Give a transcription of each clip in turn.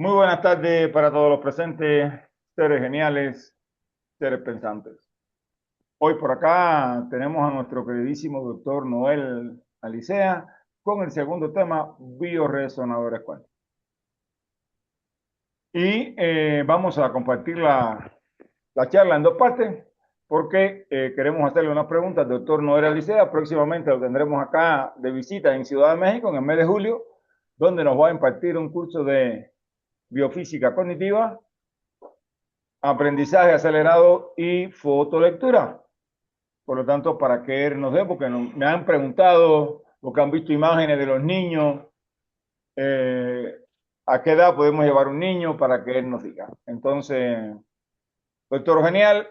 Muy buenas tardes para todos los presentes, seres geniales, seres pensantes. Hoy por acá tenemos a nuestro queridísimo doctor Noel Alicea con el segundo tema, bioresonadores cuánticos. Y vamos a compartir la charla en dos partes porque queremos hacerle unas preguntas al doctor Noel Alicea. Próximamente lo tendremos acá de visita en Ciudad de México en el mes de julio, donde nos va a impartir un curso de biofísica cognitiva, aprendizaje acelerado y fotolectura. Por lo tanto, para que él nos dé, porque me han preguntado, porque han visto imágenes de los niños, eh, a qué edad podemos llevar un niño para que él nos diga. Entonces, doctor Genial,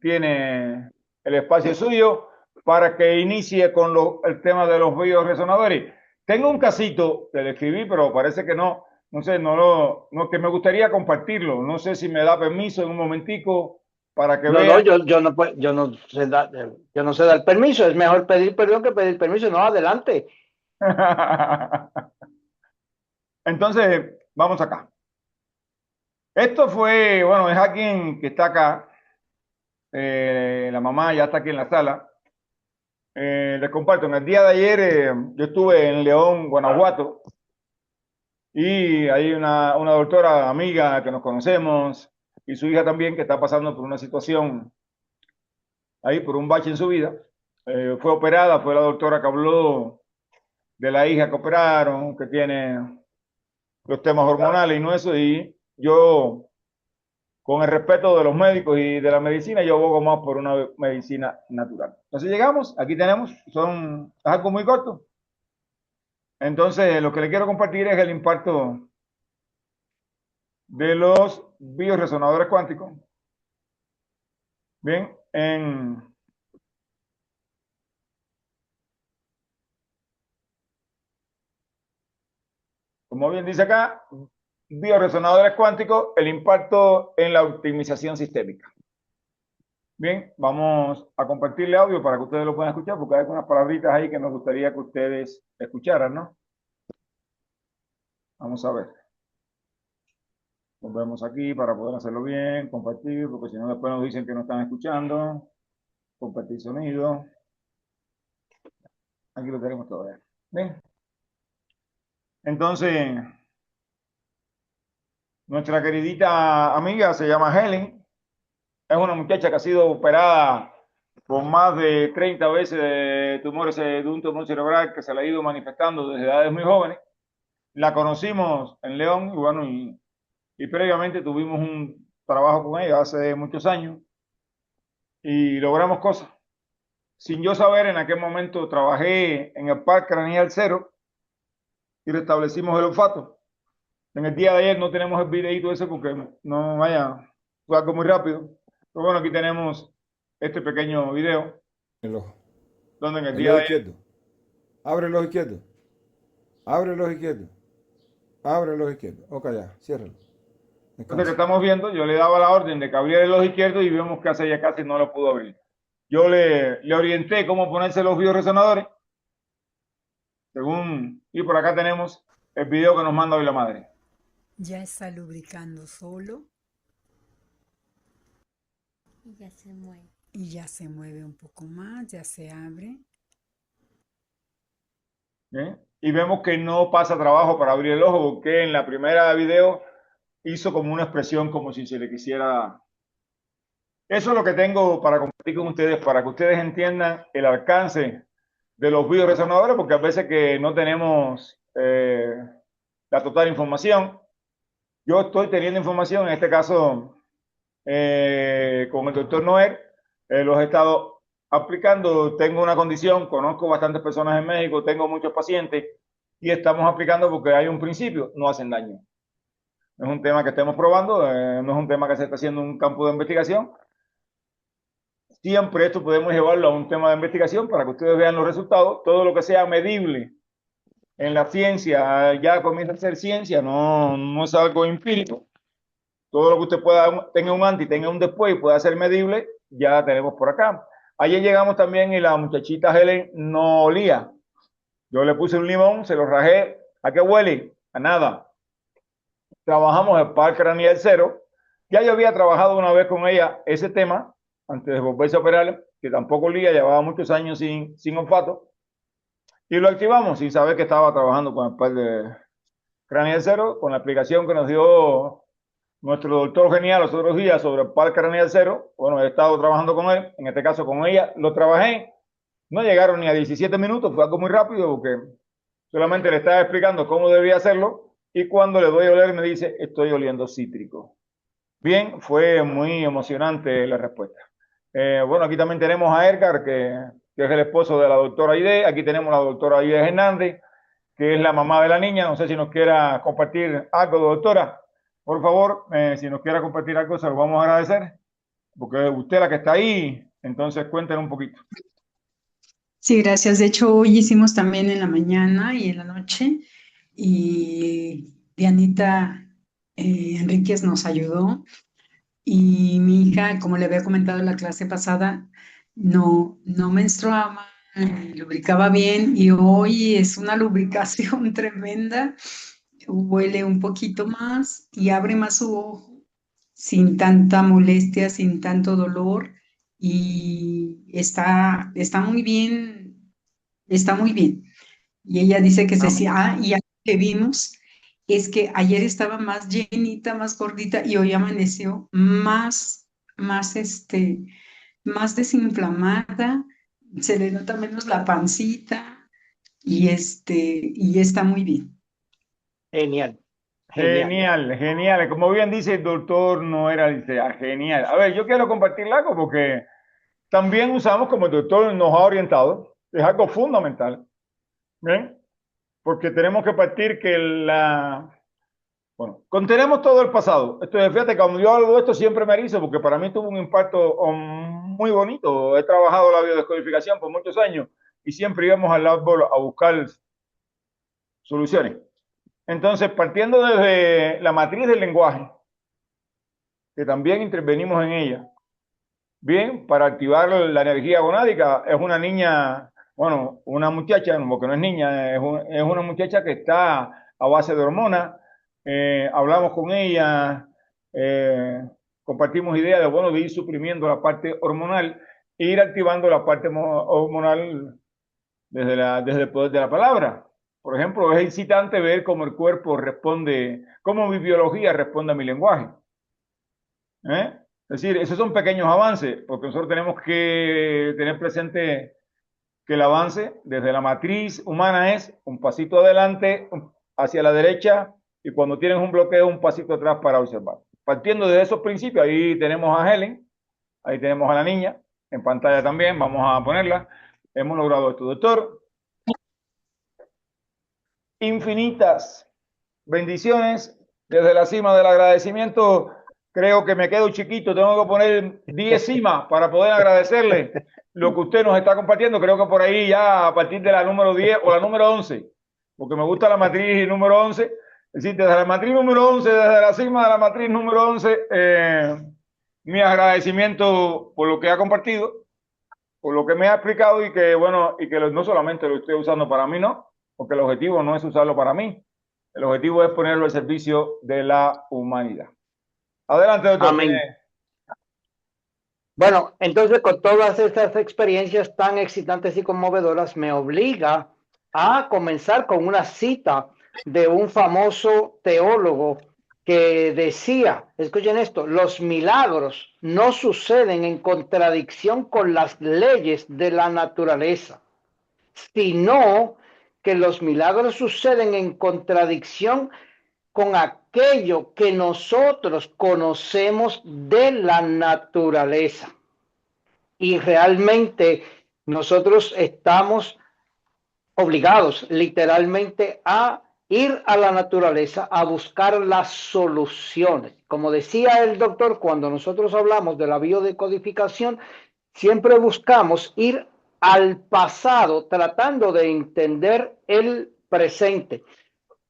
tiene el espacio suyo para que inicie con el tema de los bioresonadores. Tengo un casito que le escribí, pero parece que no sé, que me gustaría compartirlo. No sé si me da permiso en un momentico para que No, no, vea. yo no sé dar permiso. Es mejor pedir perdón que pedir permiso. No, adelante. Entonces, vamos acá. Esto fue, bueno, es alguien que está acá. La mamá ya está aquí en la sala. Les comparto, en el día de ayer yo estuve en León, Guanajuato, y hay una doctora amiga que nos conocemos y su hija también que está pasando por una situación ahí, por un bache en su vida. Fue operada, fue la doctora que habló de la hija que operaron, que tiene los temas hormonales y no eso, y yo, con el respeto de los médicos y de la medicina, yo abogo más por una medicina natural. Entonces llegamos, aquí tenemos, es algo muy corto. Entonces, lo que le quiero compartir es el impacto de los bioresonadores cuánticos. Bien, como bien dice acá, bioresonadores cuánticos, el impacto en la optimización sistémica. Bien, vamos a compartirle audio para que ustedes lo puedan escuchar, porque hay algunas palabritas ahí que nos gustaría que ustedes escucharan, ¿no? Vamos a ver. Nos vemos aquí para poder hacerlo bien, compartir, porque si no después nos dicen que no están escuchando. Compartir sonido. Aquí lo tenemos todavía. Bien. Entonces, nuestra queridita amiga se llama Helen. Es una muchacha que ha sido operada por más de 30 veces de tumores, de un tumor cerebral que se le ha ido manifestando desde edades muy jóvenes. La conocimos en León y bueno, y previamente tuvimos un trabajo con ella hace muchos años y logramos cosas. Sin yo saber, en aquel momento trabajé en el Parque Craneal Cero y restablecimos el olfato. En el día de ayer no tenemos el videito ese porque no vaya, fue algo muy rápido. Pero bueno, aquí tenemos este pequeño video El ojo. donde en el El día ojo de ayer, izquierdo. Abre el ojo izquierdo. Abre el ojo izquierdo. Abre el ojo izquierdo. Ok, ya. Ciérralo. entonces que Descansa. estamos viendo, yo le daba la orden de que abriera el ojo izquierdo y vemos que hace ya casi no lo pudo abrir. Yo le orienté cómo ponerse los bioresonadores, según, y por acá tenemos el video que nos manda hoy la madre. Ya está lubricando solo Y ya se mueve. y ya se mueve un poco más, ya se abre. ¿Bien? Y vemos que no pasa trabajo para abrir el ojo, porque en la primera video hizo como una expresión como si se le quisiera. Eso es lo que tengo para compartir con ustedes, para que ustedes entiendan el alcance de los bioresonadores, porque a veces que no tenemos la total información. Yo estoy teniendo información, en este caso con el doctor Noel, los he estado aplicando. Tengo una condición, conozco bastantes personas en México, tengo muchos pacientes y estamos aplicando porque hay un principio, no hacen daño. No es un tema que estemos probando, no es un tema que se está haciendo en un campo de investigación. Siempre esto podemos llevarlo a un tema de investigación para que ustedes vean los resultados. Todo lo que sea medible en la ciencia ya comienza a ser ciencia, no es algo empírico. Todo lo que usted pueda, tenga un antes y tenga un después y pueda ser medible, ya tenemos por acá. Ayer llegamos también y la muchachita Helen no olía. Yo le puse un limón, se lo rajé. ¿A qué huele? A nada. trabajamos el par craneal cero. Ya yo había trabajado una vez con ella ese tema, antes de volverse a operar, que tampoco olía, llevaba muchos años sin olfato, y lo activamos sin saber que estaba trabajando con el par de craneal cero, con la explicación que nos dio nuestro doctor genial los otros días sobre el par craneal cero. Bueno, he estado trabajando con él, en este caso con ella, lo trabajé, no llegaron ni a 17 minutos, fue algo muy rápido porque solamente le estaba explicando cómo debía hacerlo y cuando le doy a oler me dice, estoy oliendo cítrico. Bien, fue muy emocionante la respuesta. Bueno, aquí también tenemos a Edgar, que es el esposo de la doctora Aide. Aquí tenemos a la doctora Aide Hernández, que es la mamá de la niña. No sé si nos quiera compartir algo, doctora. Por favor, si nos quiera compartir algo, se lo vamos a agradecer, porque usted es la que está ahí, entonces cuéntenos un poquito. Sí, gracias. De hecho, hoy hicimos también en la mañana y en la noche y Dianita Enríquez nos ayudó y mi hija, como le había comentado en la clase pasada, no menstruaba, lubricaba bien y hoy es una lubricación tremenda, huele un poquito más y abre más su ojo sin tanta molestia, sin tanto dolor y está muy bien, está muy bien. Y ella dice que y algo que vimos es que ayer estaba más llenita, más gordita y hoy amaneció más, más desinflamada, se le nota menos la pancita y está muy bien. Genial, genial. Genial, genial. Como bien dice el doctor, no era, dice, genial. A ver, yo quiero compartir algo porque también usamos, como el doctor nos ha orientado, es algo fundamental, ¿bien? Porque tenemos que partir que bueno, contenemos todo el pasado. Esto, fíjate, cuando yo hablo de esto siempre me erizo porque para mí tuvo un impacto muy bonito. He trabajado la biodescodificación por muchos años y siempre íbamos al árbol a buscar soluciones. Entonces, partiendo desde la matriz del lenguaje, que también intervenimos en ella, bien, para activar la energía gonádica, es una niña, bueno, una muchacha, porque no es niña, es una muchacha que está a base de hormonas. Hablamos con ella, eh, compartimos ideas de, bueno, de ir suprimiendo la parte hormonal e ir activando la parte hormonal desde el poder de la palabra. Por ejemplo, es excitante ver cómo el cuerpo responde, cómo mi biología responde a mi lenguaje. ¿Eh? Es decir, esos son pequeños avances, porque nosotros tenemos que tener presente que el avance desde la matriz humana es un pasito adelante, hacia la derecha, y cuando tienes un bloqueo, un pasito atrás para observar. Partiendo de esos principios, ahí tenemos a Helen, ahí tenemos a la niña, en pantalla también, vamos a ponerla. Hemos logrado esto, doctor. Infinitas bendiciones desde la cima del agradecimiento. Creo que me quedo chiquito, tengo que poner 10 cimas para poder agradecerle lo que usted nos está compartiendo. Creo que por ahí ya a partir de la número 10 o la número 11, porque me gusta la matriz número 11. Es decir, desde la matriz número 11, desde la cima de la matriz número 11, mi agradecimiento por lo que ha compartido, por lo que me ha explicado y que, bueno, y que no solamente lo estoy usando para mí, no, porque el objetivo no es usarlo para mí. El objetivo es ponerlo al servicio de la humanidad. Adelante, doctor. Amén. Bueno, entonces con todas estas experiencias tan excitantes y conmovedoras me obliga a comenzar con una cita de un famoso teólogo que decía, escuchen esto, los milagros no suceden en contradicción con las leyes de la naturaleza, sino que los milagros suceden en contradicción con aquello que nosotros conocemos de la naturaleza. Y realmente nosotros estamos obligados literalmente a ir a la naturaleza a buscar las soluciones. Como decía el doctor, cuando nosotros hablamos de la biodecodificación, siempre buscamos ir al pasado tratando de entender el presente.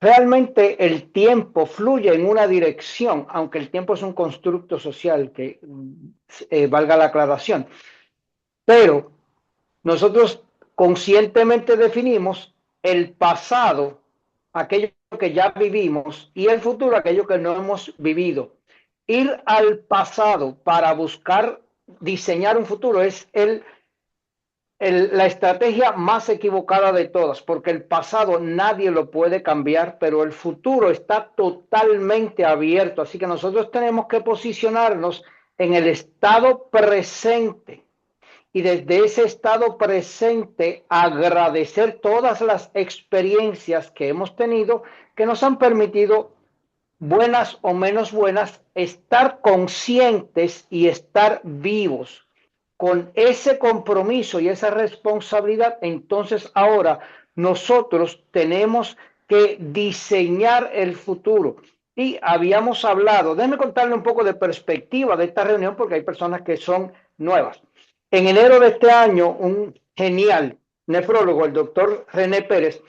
Realmente el tiempo fluye en una dirección, aunque el tiempo es un constructo social, que valga la aclaración. Pero nosotros conscientemente definimos el pasado, aquello que ya vivimos y el futuro aquello que no hemos vivido. Ir al pasado para buscar diseñar un futuro es la estrategia más equivocada de todas, porque el pasado nadie lo puede cambiar, pero el futuro está totalmente abierto. Así que nosotros tenemos que posicionarnos en el estado presente y desde ese estado presente agradecer todas las experiencias que hemos tenido que nos han permitido, buenas o menos buenas, estar conscientes y estar vivos. Con ese compromiso y esa responsabilidad, entonces ahora nosotros tenemos que diseñar el futuro. Y habíamos hablado, déjenme contarle un poco de perspectiva de esta reunión porque hay personas que son nuevas. En enero de este año, un genial nefrólogo, el doctor René Pérez,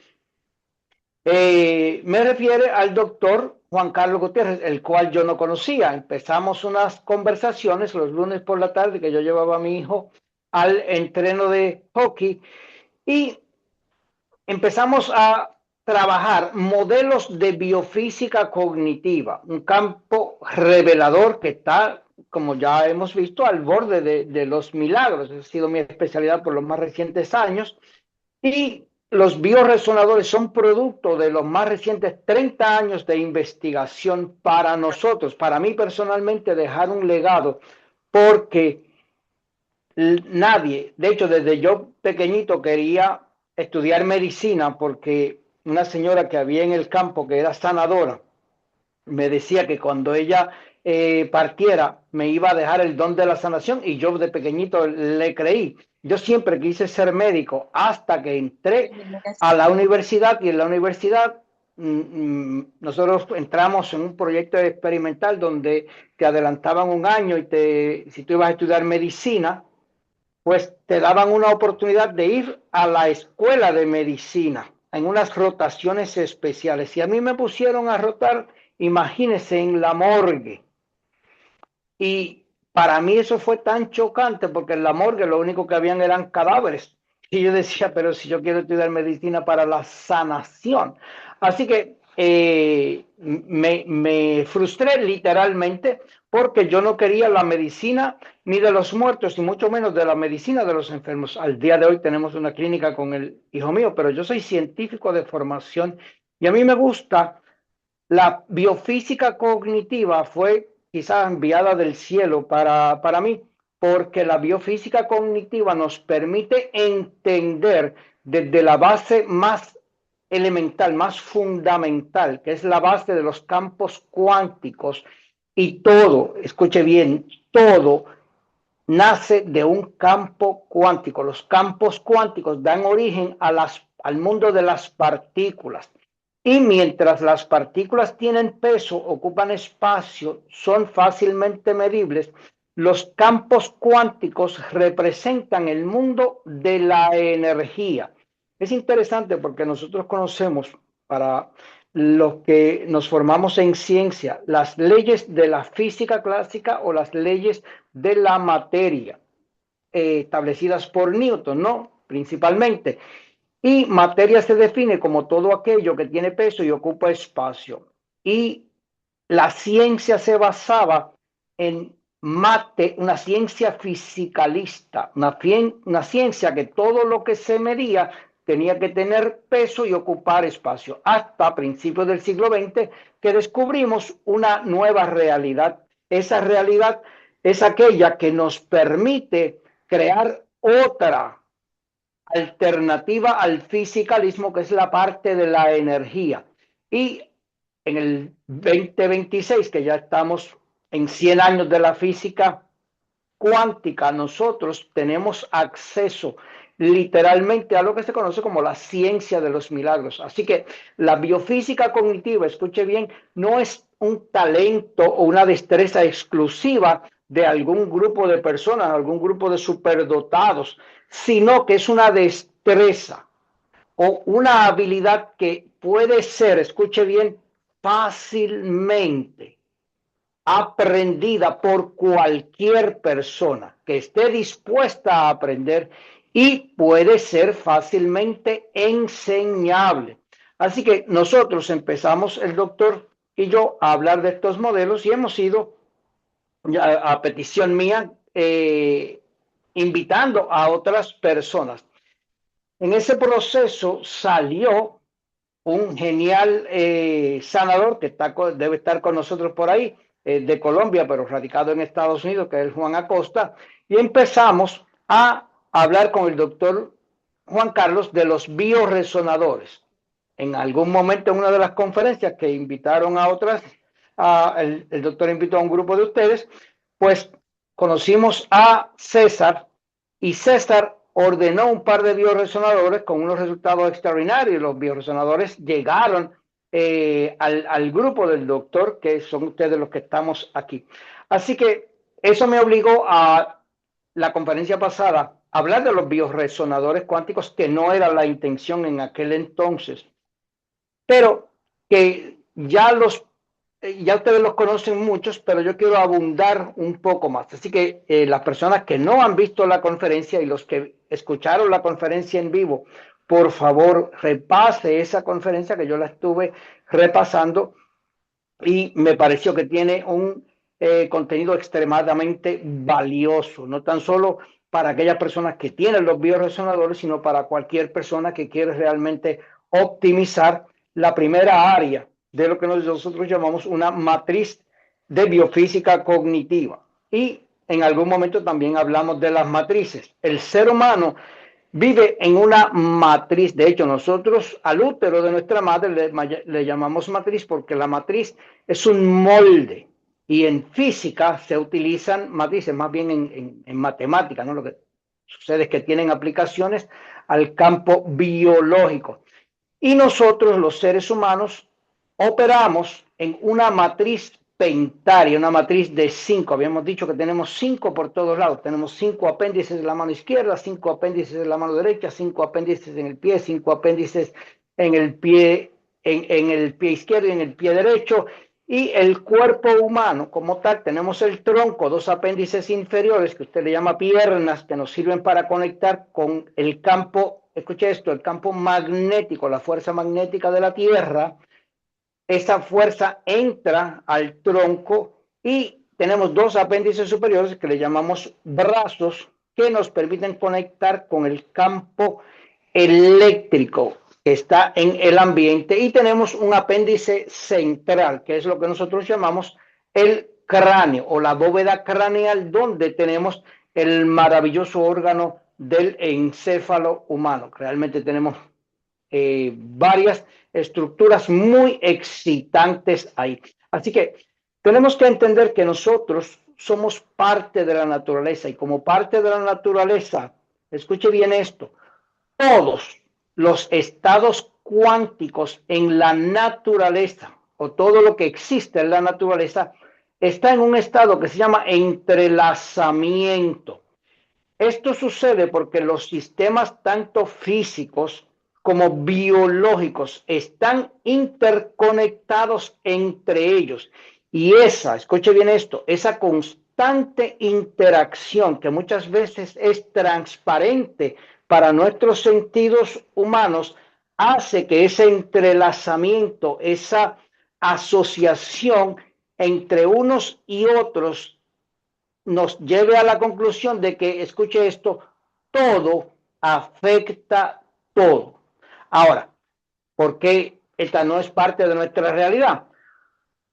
me refiere al doctor Juan Carlos Gutiérrez, el cual yo no conocía. Empezamos unas conversaciones los lunes por la tarde que yo llevaba a mi hijo al entreno de hockey y empezamos a trabajar modelos de biofísica cognitiva, un campo revelador que está, como ya hemos visto, al borde de los milagros. Ha sido mi especialidad por los más recientes años y los bioresonadores son producto de los más recientes 30 años de investigación para nosotros. Para mí personalmente dejar un legado porque nadie, de hecho desde yo pequeñito quería estudiar medicina porque una señora que había en el campo que era sanadora me decía que cuando ella partiera me iba a dejar el don de la sanación y yo de pequeñito le creí. Yo siempre quise ser médico hasta que entré a la universidad y en la universidad nosotros entramos en un proyecto experimental donde te adelantaban un año y si tú ibas a estudiar medicina, pues te daban una oportunidad de ir a la escuela de medicina en unas rotaciones especiales. Y a mí me pusieron a rotar, imagínense, en la morgue. Y para mí eso fue tan chocante porque en la morgue lo único que habían eran cadáveres. Y yo decía, pero si yo quiero estudiar medicina para la sanación. Así que me frustré literalmente porque yo no quería la medicina ni de los muertos, ni mucho menos de la medicina de los enfermos. Al día de hoy tenemos una clínica con el hijo mío, pero yo soy científico de formación y a mí me gusta la biofísica cognitiva. Fue quizás enviada del cielo para mí, porque la biofísica cognitiva nos permite entender desde la base más elemental, más fundamental, que es la base de los campos cuánticos, y todo, escuche bien, todo nace de un campo cuántico. Los campos cuánticos dan origen al mundo de las partículas. Y mientras las partículas tienen peso, ocupan espacio, son fácilmente medibles, los campos cuánticos representan el mundo de la energía. Es interesante porque nosotros conocemos, para los que nos formamos en ciencia, las leyes de la física clásica o las leyes de la materia, establecidas por Newton, ¿no? Principalmente. Y materia se define como todo aquello que tiene peso y ocupa espacio. Y la ciencia se basaba en una ciencia fisicalista, una ciencia que todo lo que se medía tenía que tener peso y ocupar espacio. Hasta principios del siglo XX que descubrimos una nueva realidad. Esa realidad es aquella que nos permite crear otra alternativa al fisicalismo, que es la parte de la energía. Y en el 2026, que ya estamos en 100 años de la física cuántica, nosotros tenemos acceso literalmente a lo que se conoce como la ciencia de los milagros. Así que la biofísica cognitiva, escuche bien, no es un talento o una destreza exclusiva de algún grupo de personas, algún grupo de superdotados, sino que es una destreza o una habilidad que puede ser, escuche bien, fácilmente aprendida por cualquier persona que esté dispuesta a aprender y puede ser fácilmente enseñable. Así que nosotros empezamos, el doctor y yo, a hablar de estos modelos y hemos ido, a petición mía, invitando a otras personas. En ese proceso salió un genial sanador que debe estar con nosotros por ahí, de Colombia, pero radicado en Estados Unidos, que es Juan Acosta, y empezamos a hablar con el doctor Juan Carlos de los bioresonadores. En algún momento en una de las conferencias que invitaron a otras, el doctor invitó a un grupo de ustedes, pues conocimos a César y César ordenó un par de bioresonadores con unos resultados extraordinarios. Los bioresonadores llegaron al grupo del doctor, que son ustedes los que estamos aquí. Así que eso me obligó a la conferencia pasada a hablar de los bioresonadores cuánticos, que no era la intención en aquel entonces, pero que ya ustedes los conocen muchos, pero yo quiero abundar un poco más. Así que las personas que no han visto la conferencia y los que escucharon la conferencia en vivo, por favor, repase esa conferencia, que yo la estuve repasando y me pareció que tiene un contenido extremadamente valioso, no tan solo para aquellas personas que tienen los bioresonadores, sino para cualquier persona que quiere realmente optimizar la primera área de lo que nosotros llamamos una matriz de biofísica cognitiva. Y en algún momento también hablamos de las matrices. El ser humano vive en una matriz. De hecho, nosotros al útero de nuestra madre le llamamos matriz, porque la matriz es un molde. Y en física se utilizan matrices, más bien en matemática, ¿no? Lo que sucede es que tienen aplicaciones al campo biológico. Y nosotros, los seres humanos, operamos en una matriz pentaria, una matriz de 5. Habíamos dicho que tenemos 5 por todos lados. Tenemos 5 apéndices en la mano izquierda, 5 apéndices en la mano derecha, 5 apéndices en el pie, 5 apéndices en el pie, en el pie izquierdo y en el pie derecho. Y el cuerpo humano como tal, tenemos el tronco, 2 apéndices inferiores que usted le llama piernas, que nos sirven para conectar con el campo, escuche esto, el campo magnético, la fuerza magnética de la Tierra. Esa fuerza entra al tronco y tenemos 2 apéndices superiores que le llamamos brazos, que nos permiten conectar con el campo eléctrico que está en el ambiente, y tenemos un apéndice central, que es lo que nosotros llamamos el cráneo o la bóveda craneal, donde tenemos el maravilloso órgano del encéfalo humano. Realmente tenemos varias estructuras muy excitantes ahí. Así que tenemos que entender que nosotros somos parte de la naturaleza, y como parte de la naturaleza, escuche bien esto, todos los estados cuánticos en la naturaleza, o todo lo que existe en la naturaleza, está en un estado que se llama entrelazamiento. Esto sucede porque los sistemas tanto físicos como biológicos están interconectados entre ellos. Y escuche bien esto, esa constante interacción, que muchas veces es transparente para nuestros sentidos humanos, hace que ese entrelazamiento, esa asociación entre unos y otros, nos lleve a la conclusión de que, escuche esto, todo afecta todo. Ahora, ¿por qué esta no es parte de nuestra realidad?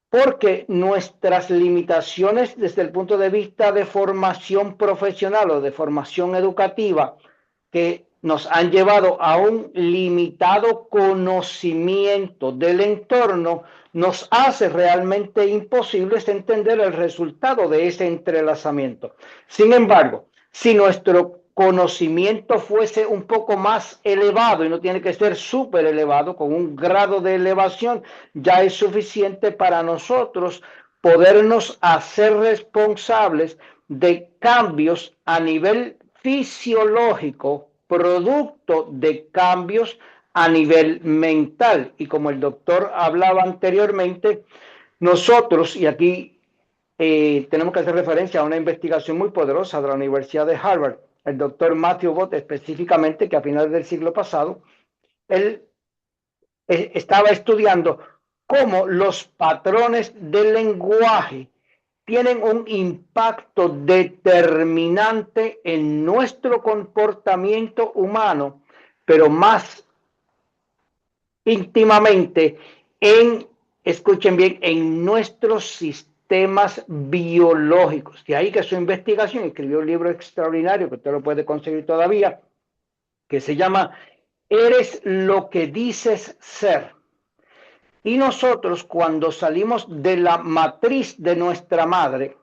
Porque nuestras limitaciones desde el punto de vista de formación profesional o de formación educativa, que nos han llevado a un limitado conocimiento del entorno, nos hace realmente imposibles entender el resultado de ese entrelazamiento. Sin embargo, si nuestro conocimiento fuese un poco más elevado, y no tiene que ser súper elevado, con un grado de elevación, ya es suficiente para nosotros podernos hacer responsables de cambios a nivel fisiológico, producto de cambios a nivel mental. Y como el doctor hablaba anteriormente, nosotros, y aquí tenemos que hacer referencia a una investigación muy poderosa de la Universidad de Harvard, el doctor Matthew Bott específicamente, que a finales del siglo pasado, él estaba estudiando cómo los patrones del lenguaje tienen un impacto determinante en nuestro comportamiento humano, pero más íntimamente escuchen bien, en nuestros sistemas biológicos. De ahí que su investigación escribió un libro extraordinario que usted lo puede conseguir todavía, que se llama Eres lo que dices ser. Y nosotros, cuando salimos de la matriz de nuestra madre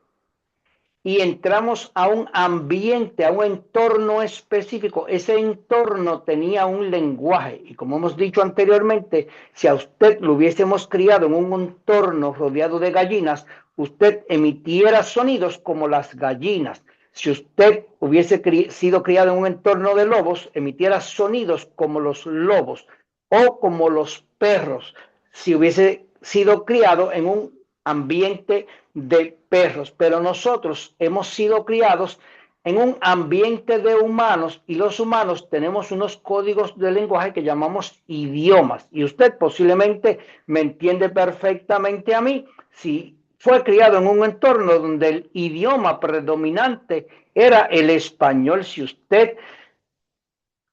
y entramos a un ambiente, a un entorno específico, ese entorno tenía un lenguaje. Y como hemos dicho anteriormente, si a usted lo hubiésemos criado en un entorno rodeado de gallinas, usted emitiera sonidos como las gallinas. Si usted hubiese sido criado en un entorno de lobos, emitiera sonidos como los lobos o como los perros. Si hubiese sido criado en un ambiente de perros, pero nosotros hemos sido criados en un ambiente de humanos y los humanos tenemos unos códigos de lenguaje que llamamos idiomas y usted posiblemente me entiende perfectamente a mí si fue criado en un entorno donde el idioma predominante era el español. Si usted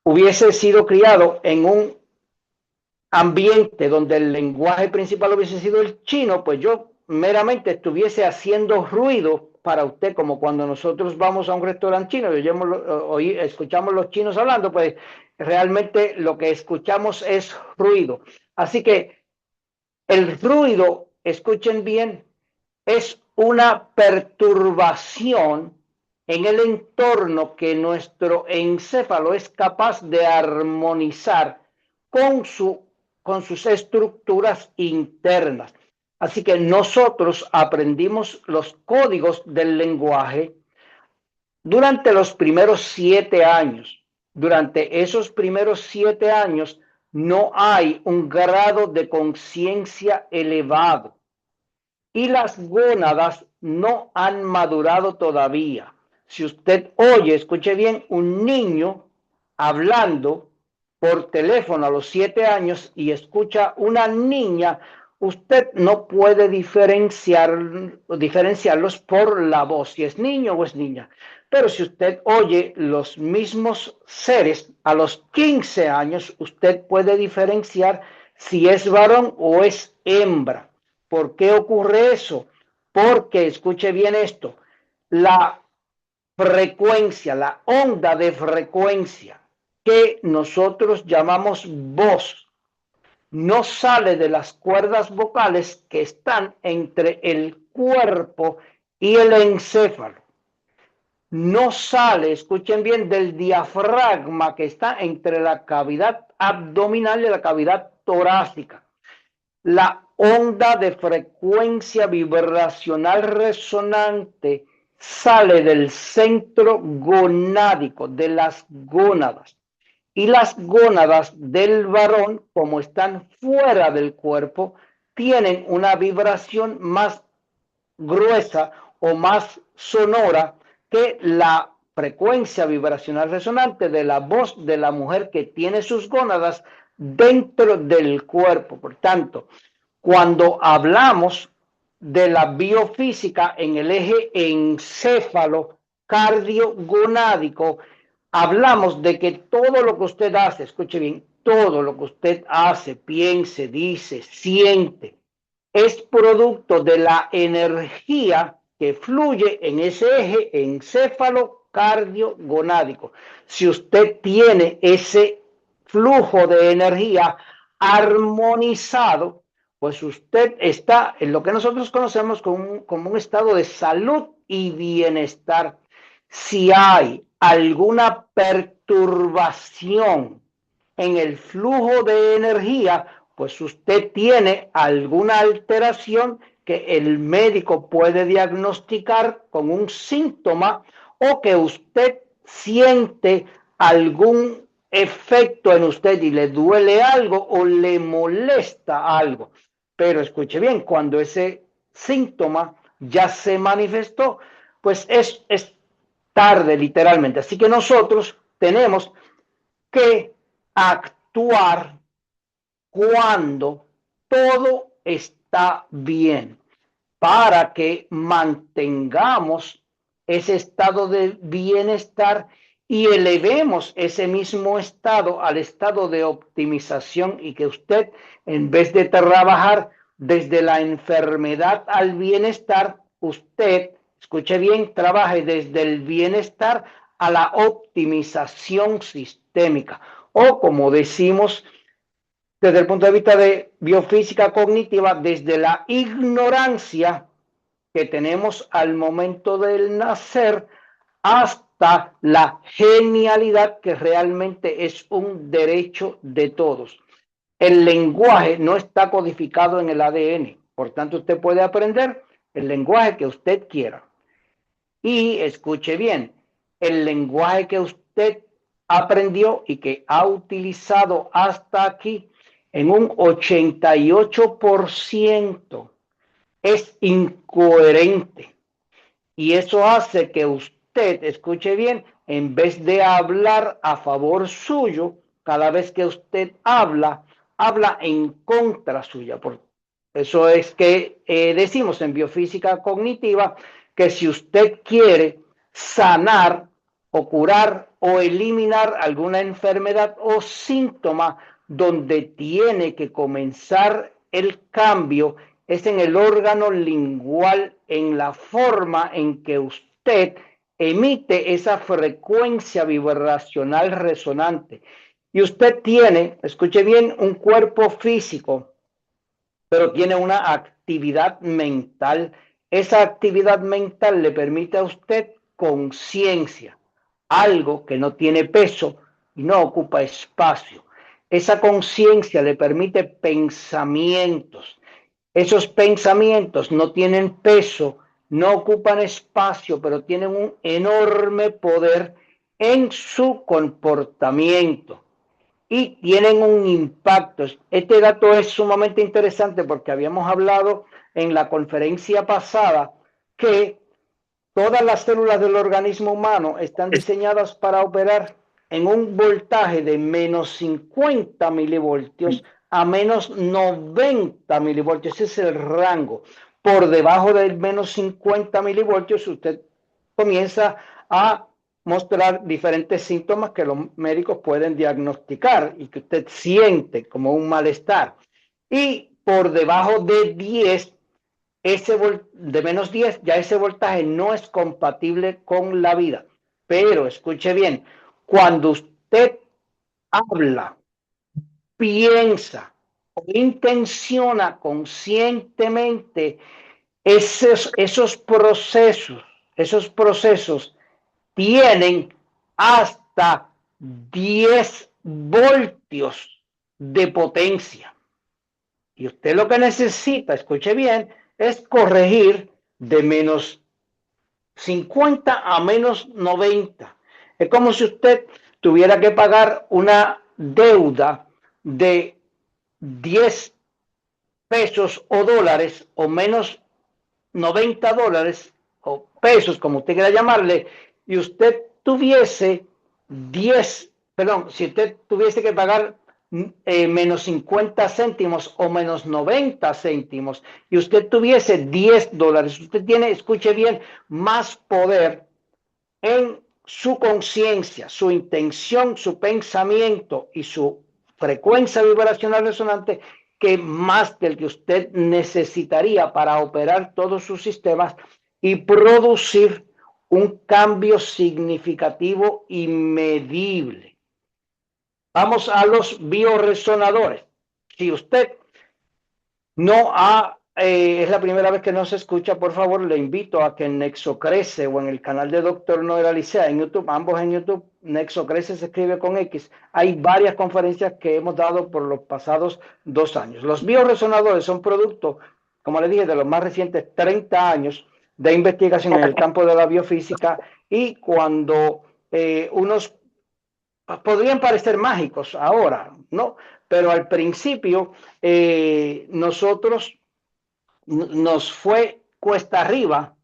hubiese sido criado en un ambiente donde el lenguaje principal hubiese sido el chino, pues yo meramente estuviese haciendo ruido para usted, como cuando nosotros vamos a un restaurante chino y escuchamos los chinos hablando, pues realmente lo que escuchamos es ruido. Así que el ruido, escuchen bien, es una perturbación en el entorno que nuestro encéfalo es capaz de armonizar con sus estructuras internas. Así que nosotros aprendimos los códigos del lenguaje durante los primeros 7 años. Durante esos primeros 7 años no hay un grado de conciencia elevado y las gónadas no han madurado todavía. Si usted oye, escuche bien, un niño hablando por teléfono a los 7 años y escucha una niña, usted no puede diferenciarlos por la voz, si es niño o es niña. Pero si usted oye los mismos seres a los 15 años, usted puede diferenciar si es varón o es hembra. ¿Por qué ocurre eso? Porque, escuche bien esto, la frecuencia, la onda de frecuencia que nosotros llamamos voz, no sale de las cuerdas vocales que están entre el cuerpo y el encéfalo. No sale, escuchen bien, del diafragma que está entre la cavidad abdominal y la cavidad torácica. La onda de frecuencia vibracional resonante sale del centro gonádico, de las gónadas. Y las gónadas del varón, como están fuera del cuerpo, tienen una vibración más gruesa o más sonora que la frecuencia vibracional resonante de la voz de la mujer que tiene sus gónadas dentro del cuerpo. Por tanto, cuando hablamos de la biofísica en el eje encéfalo cardio-gonádico, hablamos de que todo lo que usted hace, escuche bien, todo lo que usted hace, piense, dice, siente, es producto de la energía que fluye en ese eje encéfalo cardio-gonádico. Si usted tiene ese flujo de energía armonizado, pues usted está en lo que nosotros conocemos como un estado de salud y bienestar. Si hay alguna perturbación en el flujo de energía, pues usted tiene alguna alteración que el médico puede diagnosticar con un síntoma o que usted siente algún efecto en usted y le duele algo o le molesta algo. Pero escuche bien, cuando ese síntoma ya se manifestó, pues es tarde literalmente. Así que nosotros tenemos que actuar cuando todo está bien, para que mantengamos ese estado de bienestar y elevemos ese mismo estado al estado de optimización, y que usted, en vez de trabajar desde la enfermedad al bienestar, usted, escuche bien, trabaje desde el bienestar a la optimización sistémica, o como decimos desde el punto de vista de biofísica cognitiva, desde la ignorancia que tenemos al momento del nacer hasta la genialidad, que realmente es un derecho de todos. El lenguaje no está codificado en el ADN, por tanto usted puede aprender el lenguaje que usted quiera. Y escuche bien, el lenguaje que usted aprendió y que ha utilizado hasta aquí, en un 88% es incoherente. Y eso hace que usted, escuche bien, en vez de hablar a favor suyo, cada vez que usted habla en contra suya. Por eso es que decimos en biofísica cognitiva que si usted quiere sanar o curar o eliminar alguna enfermedad o síntoma, donde tiene que comenzar el cambio es en el órgano lingual, en la forma en que usted emite esa frecuencia vibracional resonante. Y usted tiene, escuche bien, un cuerpo físico, pero tiene una actividad mental. Esa actividad mental le permite a usted conciencia, algo que no tiene peso y no ocupa espacio. Esa conciencia le permite pensamientos. Esos pensamientos no tienen peso, no ocupan espacio, pero tienen un enorme poder en su comportamiento y tienen un impacto. Este dato es sumamente interesante porque habíamos hablado en la conferencia pasada que todas las células del organismo humano están diseñadas para operar en un voltaje de menos 50 milivoltios a menos 90 milivoltios. Ese es el rango. Por debajo del menos 50 milivoltios usted comienza a mostrar diferentes síntomas que los médicos pueden diagnosticar y que usted siente como un malestar. Y por debajo de 10, de menos 10, ya ese voltaje no es compatible con la vida. Pero escuche bien, cuando usted habla, piensa o intenciona conscientemente, esos procesos tienen hasta 10 voltios de potencia. Y usted lo que necesita, escuche bien, es corregir de menos 50 a menos 90. Es como si usted tuviera que pagar una deuda de 10 pesos o dólares o menos 90 dólares o pesos, como usted quiera llamarle, y usted tuviese si usted tuviese que pagar menos 50 céntimos o menos 90 céntimos y usted tuviese 10 dólares, usted tiene, escuche bien, más poder en su conciencia, su intención, su pensamiento y su frecuencia vibracional resonante, que más del que usted necesitaría para operar todos sus sistemas y producir un cambio significativo y medible. Vamos a los bioresonadores. Si usted no es la primera vez que nos escucha, por favor, le invito a que en Nexocrece o en el canal de Dr. Noel Alicea en YouTube, ambos en YouTube, Nexocrece se escribe con X, hay varias conferencias que hemos dado por los pasados 2 años. Los bioresonadores son producto, como le dije, de los más recientes 30 años de investigación en el campo de la biofísica, y cuando unos podrían parecer mágicos ahora, ¿no? Pero al principio nosotros nos fue cuesta arriba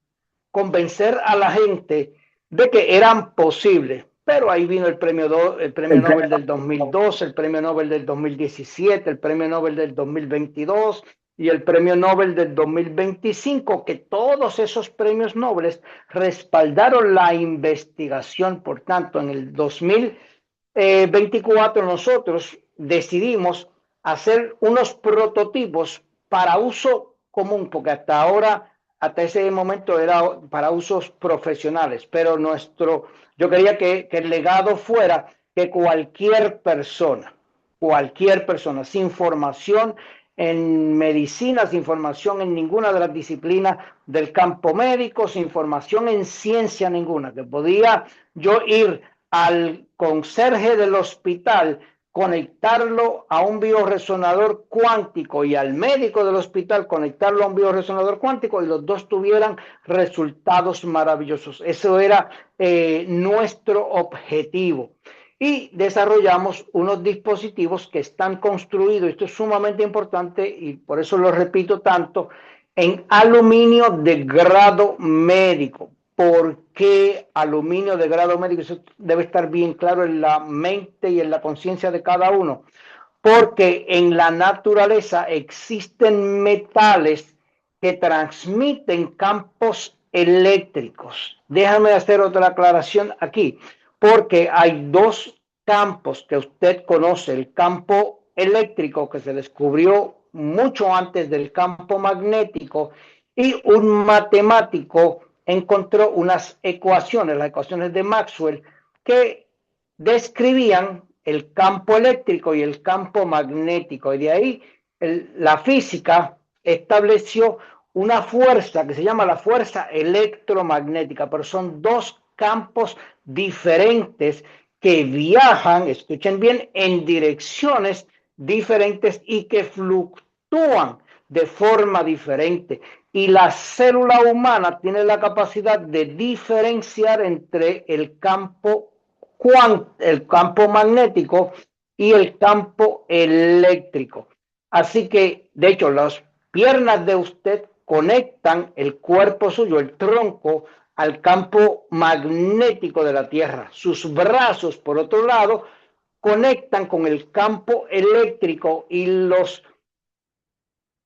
convencer a la gente de que eran posibles. pero ahí vino el premio Nobel del 2002, el premio Nobel del 2017, el premio Nobel del 2022 y el premio Nobel del 2025, que todos esos premios Nobel respaldaron la investigación. Por tanto, en el 2024 nosotros decidimos hacer unos prototipos para uso común, porque hasta ahora, hasta ese momento era para usos profesionales, pero yo quería que el legado fuera que cualquier persona, sin formación en medicina, sin formación en ninguna de las disciplinas del campo médico, sin formación en ciencia ninguna, que podía yo ir al conserje del hospital, conectarlo a un bioresonador cuántico y al médico del hospital conectarlo a un bioresonador cuántico y los dos tuvieran resultados maravillosos. Eso era nuestro objetivo. Y desarrollamos unos dispositivos que están construidos, esto es sumamente importante y por eso lo repito tanto, en aluminio de grado médico. ¿Por qué aluminio de grado médico? Eso debe estar bien claro en la mente y en la conciencia de cada uno. Porque en la naturaleza existen metales que transmiten campos eléctricos. Déjame hacer otra aclaración aquí, porque hay dos campos que usted conoce, el campo eléctrico que se descubrió mucho antes del campo magnético, y un matemático encontró unas ecuaciones, las ecuaciones de Maxwell, que describían el campo eléctrico y el campo magnético. Y de ahí la física estableció una fuerza que se llama la fuerza electromagnética, pero son dos campos diferentes que viajan, escuchen bien, en direcciones diferentes y que fluctúan de forma diferente. Y la célula humana tiene la capacidad de diferenciar entre el campo magnético y el campo eléctrico. Así que, de hecho, las piernas de usted conectan el cuerpo suyo, el tronco, al campo magnético de la Tierra. Sus brazos, por otro lado, conectan con el campo eléctrico y los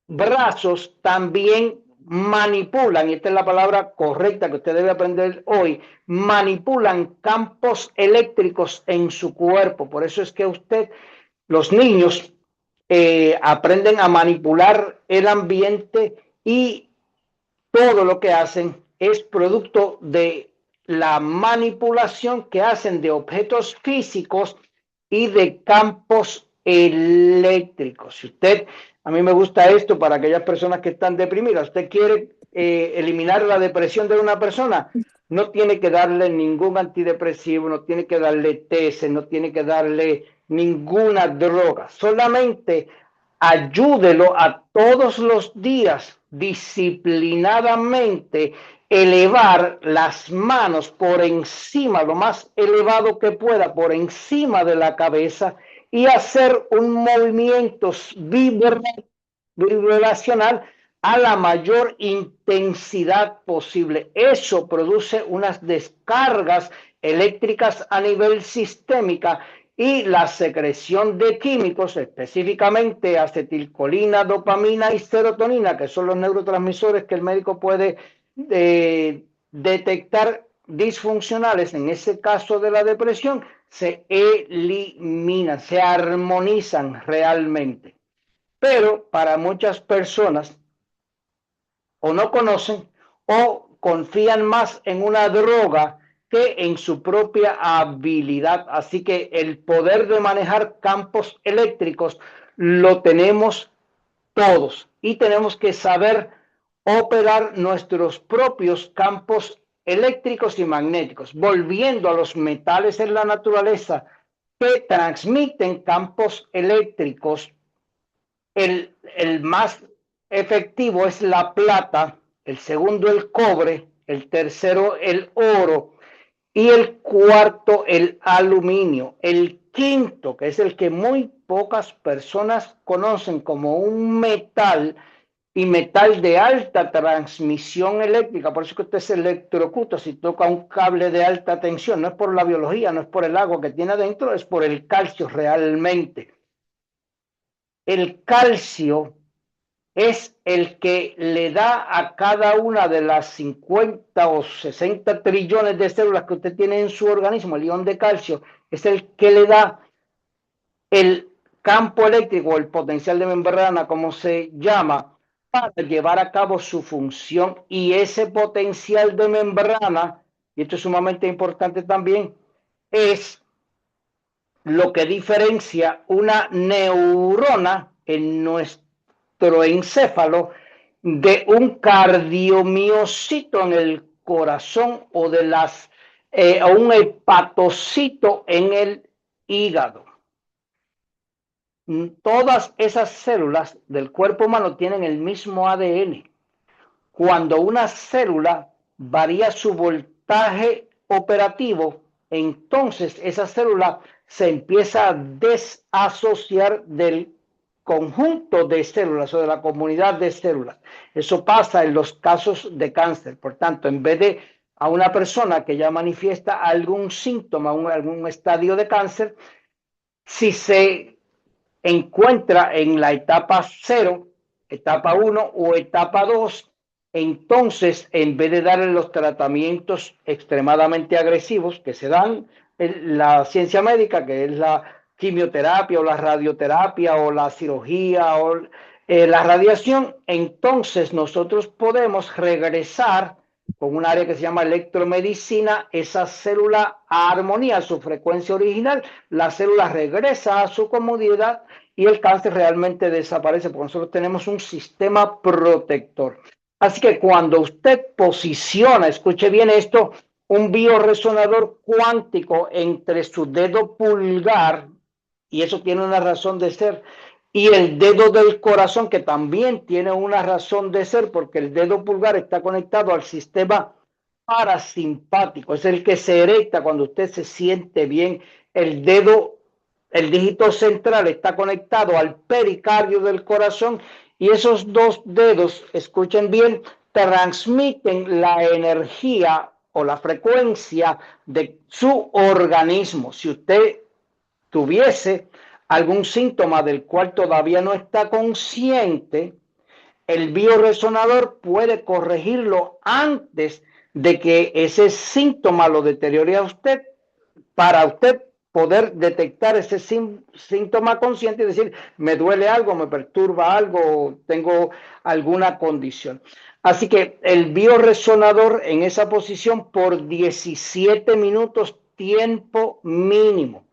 brazos también manipulan, y esta es la palabra correcta que usted debe aprender hoy, manipulan campos eléctricos en su cuerpo. Por eso es que los niños, aprenden a manipular el ambiente y todo lo que hacen es producto de la manipulación que hacen de objetos físicos y de campos eléctricos. A mí me gusta esto para aquellas personas que están deprimidas. Usted quiere eliminar la depresión de una persona, no tiene que darle ningún antidepresivo, no tiene que darle TS, no tiene que darle ninguna droga. Solamente ayúdelo a todos los días, disciplinadamente, elevar las manos por encima, lo más elevado que pueda, por encima de la cabeza y hacer un movimiento vibracional a la mayor intensidad posible. Eso produce unas descargas eléctricas a nivel sistémica y la secreción de químicos, específicamente acetilcolina, dopamina y serotonina, que son los neurotransmisores que el médico puede detectar disfuncionales en ese caso de la depresión, se eliminan, se armonizan realmente. Pero para muchas personas o no conocen o confían más en una droga que en su propia habilidad. Así que el poder de manejar campos eléctricos lo tenemos todos y tenemos que saber operar nuestros propios campos eléctricos y magnéticos, volviendo a los metales en la naturaleza que transmiten campos eléctricos. El más efectivo es la plata, el segundo el cobre, el tercero el oro y el cuarto el aluminio. El quinto, que es el que muy pocas personas conocen como un metal, y metal de alta transmisión eléctrica. Por eso que usted se electrocuta si toca un cable de alta tensión. No es por la biología, no es por el agua que tiene adentro, es por el calcio realmente. El calcio es el que le da a cada una de las 50 o 60 trillones de células que usted tiene en su organismo, el ion de calcio, es el que le da el campo eléctrico, el potencial de membrana, como se llama, para llevar a cabo su función. Y ese potencial de membrana, y esto es sumamente importante también, es lo que diferencia una neurona en nuestro encéfalo de un cardiomiocito en el corazón o o un hepatocito en el hígado. Todas esas células del cuerpo humano tienen el mismo ADN. Cuando una célula varía su voltaje operativo, entonces esa célula se empieza a desasociar del conjunto de células o de la comunidad de células. Eso pasa en los casos de cáncer. Por tanto, en vez de a una persona que ya manifiesta algún síntoma, algún estadio de cáncer, si se encuentra en la etapa 0, etapa 1 o etapa 2, entonces en vez de darle los tratamientos extremadamente agresivos que se dan en la ciencia médica, que es la quimioterapia o la radioterapia o la cirugía o la radiación, entonces nosotros podemos regresar con un área que se llama electromedicina, esa célula a armonía, a su frecuencia original, la célula regresa a su comodidad y el cáncer realmente desaparece porque nosotros tenemos un sistema protector. Así que cuando usted posiciona, escuche bien esto, un bioresonador cuántico entre su dedo pulgar, y eso tiene una razón de ser, y el dedo del corazón, que también tiene una razón de ser, porque el dedo pulgar está conectado al sistema parasimpático, es el que se erecta cuando usted se siente bien. El dígito central está conectado al pericardio del corazón y esos dos dedos, escuchen bien, transmiten la energía o la frecuencia de su organismo. Si usted tuviese algún síntoma del cual todavía no está consciente, el bioresonador puede corregirlo antes de que ese síntoma lo deteriore a usted, para usted poder detectar ese síntoma consciente y decir, me duele algo, me perturba algo, tengo alguna condición. Así que el bioresonador en esa posición por 17 minutos, tiempo mínimo,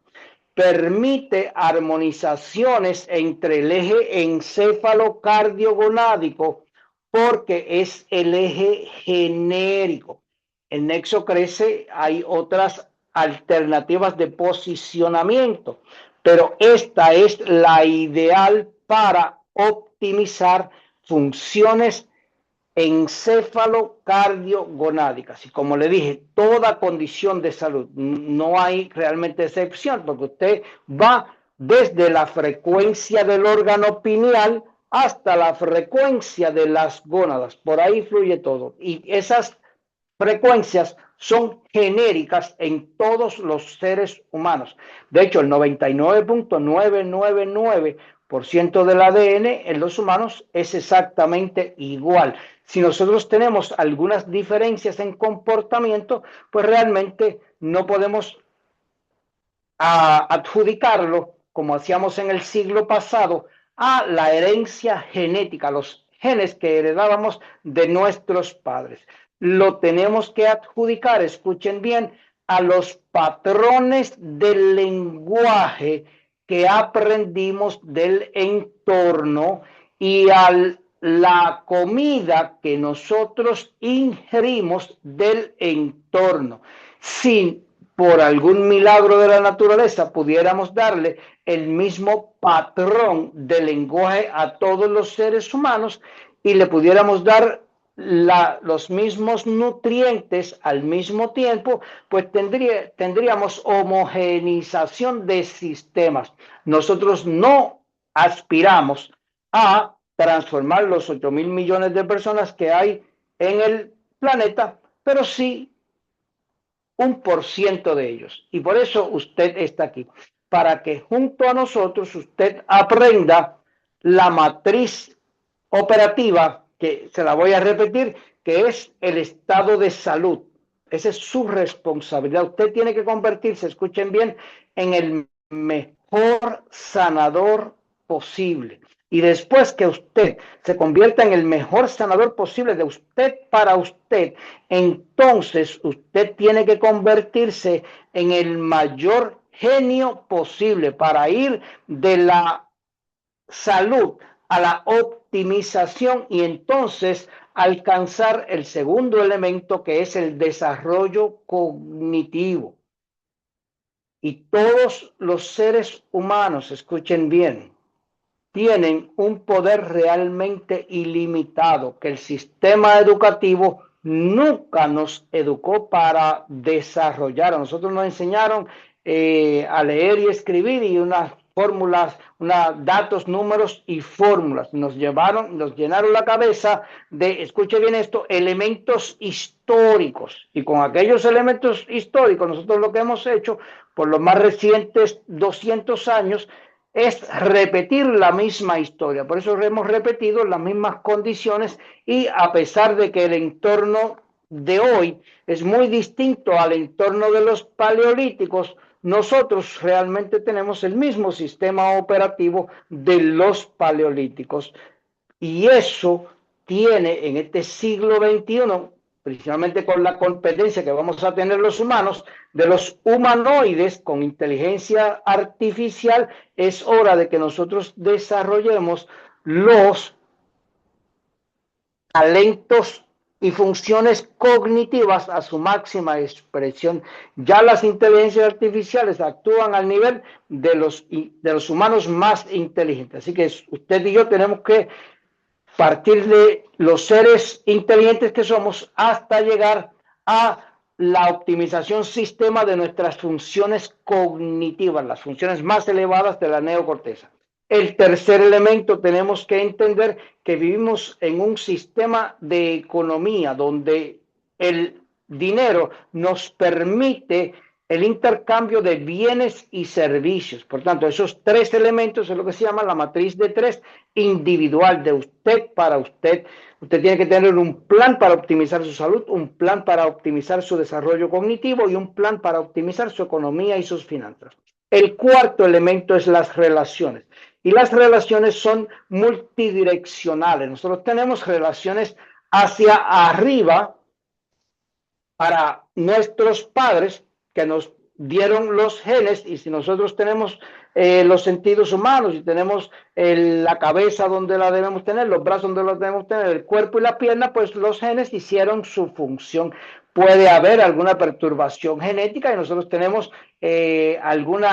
permite armonizaciones entre el eje encéfalo-cardiogonádico porque es el eje genérico. El nexo crece, hay otras alternativas de posicionamiento, pero esta es la ideal para optimizar funciones encéfalo-cardiogonádicas. Y como le dije, toda condición de salud, no hay realmente excepción, porque usted va desde la frecuencia del órgano pineal hasta la frecuencia de las gónadas. Por ahí fluye todo. Y esas frecuencias son genéricas en todos los seres humanos. De hecho, el 99.999% del ADN en los humanos es exactamente igual. Si nosotros tenemos algunas diferencias en comportamiento, pues realmente no podemos adjudicarlo, como hacíamos en el siglo pasado, a la herencia genética, los genes que heredábamos de nuestros padres. Lo tenemos que adjudicar, escuchen bien, a los patrones del lenguaje que aprendimos del entorno y a la comida que nosotros ingerimos del entorno. Si por algún milagro de la naturaleza pudiéramos darle el mismo patrón de lenguaje a todos los seres humanos y le pudiéramos dar los mismos nutrientes al mismo tiempo, pues tendríamos homogenización de sistemas. Nosotros no aspiramos a transformar los 8.000 millones de personas que hay en el planeta, pero sí 1% de ellos. Y por eso usted está aquí, para que junto a nosotros usted aprenda la matriz operativa, que se la voy a repetir, que es el estado de salud. Esa es su responsabilidad. Usted tiene que convertirse, escuchen bien, en el mejor sanador posible. Y después que usted se convierta en el mejor sanador posible de usted para usted, entonces usted tiene que convertirse en el mayor genio posible para ir de la salud a la optimización y entonces alcanzar el segundo elemento, que es el desarrollo cognitivo. Y todos los seres humanos, escuchen bien, tienen un poder realmente ilimitado que el sistema educativo nunca nos educó para desarrollar. A nosotros nos enseñaron a leer y escribir y unas fórmulas, datos, números y fórmulas. Nos llenaron la cabeza de, escuche bien esto, elementos históricos. Y con aquellos elementos históricos, nosotros lo que hemos hecho por los más recientes 200 años es repetir la misma historia. Por eso hemos repetido las mismas condiciones y a pesar de que el entorno de hoy es muy distinto al entorno de los paleolíticos, nosotros realmente tenemos el mismo sistema operativo de los paleolíticos. Y eso tiene en este siglo XXI, principalmente con la competencia que vamos a tener los humanos, de los humanoides con inteligencia artificial, es hora de que nosotros desarrollemos los talentos y funciones cognitivas a su máxima expresión. Ya las inteligencias artificiales actúan al nivel de los humanos más inteligentes. Así que usted y yo tenemos que partir de los seres inteligentes que somos hasta llegar a la optimización sistema de nuestras funciones cognitivas, las funciones más elevadas de la neocorteza. El tercer elemento, tenemos que entender que vivimos en un sistema de economía donde el dinero nos permite el intercambio de bienes y servicios. Por tanto, esos tres elementos es lo que se llama la matriz de tres individual, de usted para usted. Usted tiene que tener un plan para optimizar su salud, un plan para optimizar su desarrollo cognitivo y un plan para optimizar su economía y sus finanzas. El cuarto elemento es las relaciones. Y las relaciones son multidireccionales. Nosotros tenemos relaciones hacia arriba para nuestros padres que nos dieron los genes, y si nosotros tenemos los sentidos humanos y tenemos la cabeza donde la debemos tener, los brazos donde los debemos tener, el cuerpo y la pierna, pues los genes hicieron su función. Puede haber alguna perturbación genética y nosotros tenemos algún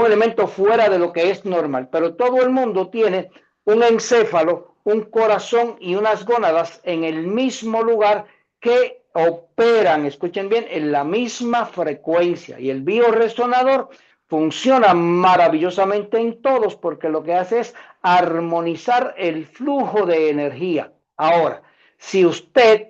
elemento fuera de lo que es normal, pero todo el mundo tiene un encéfalo, un corazón y unas gónadas en el mismo lugar que operan, escuchen bien, en la misma frecuencia, y el bioresonador funciona maravillosamente en todos porque lo que hace es armonizar el flujo de energía. Ahora, si usted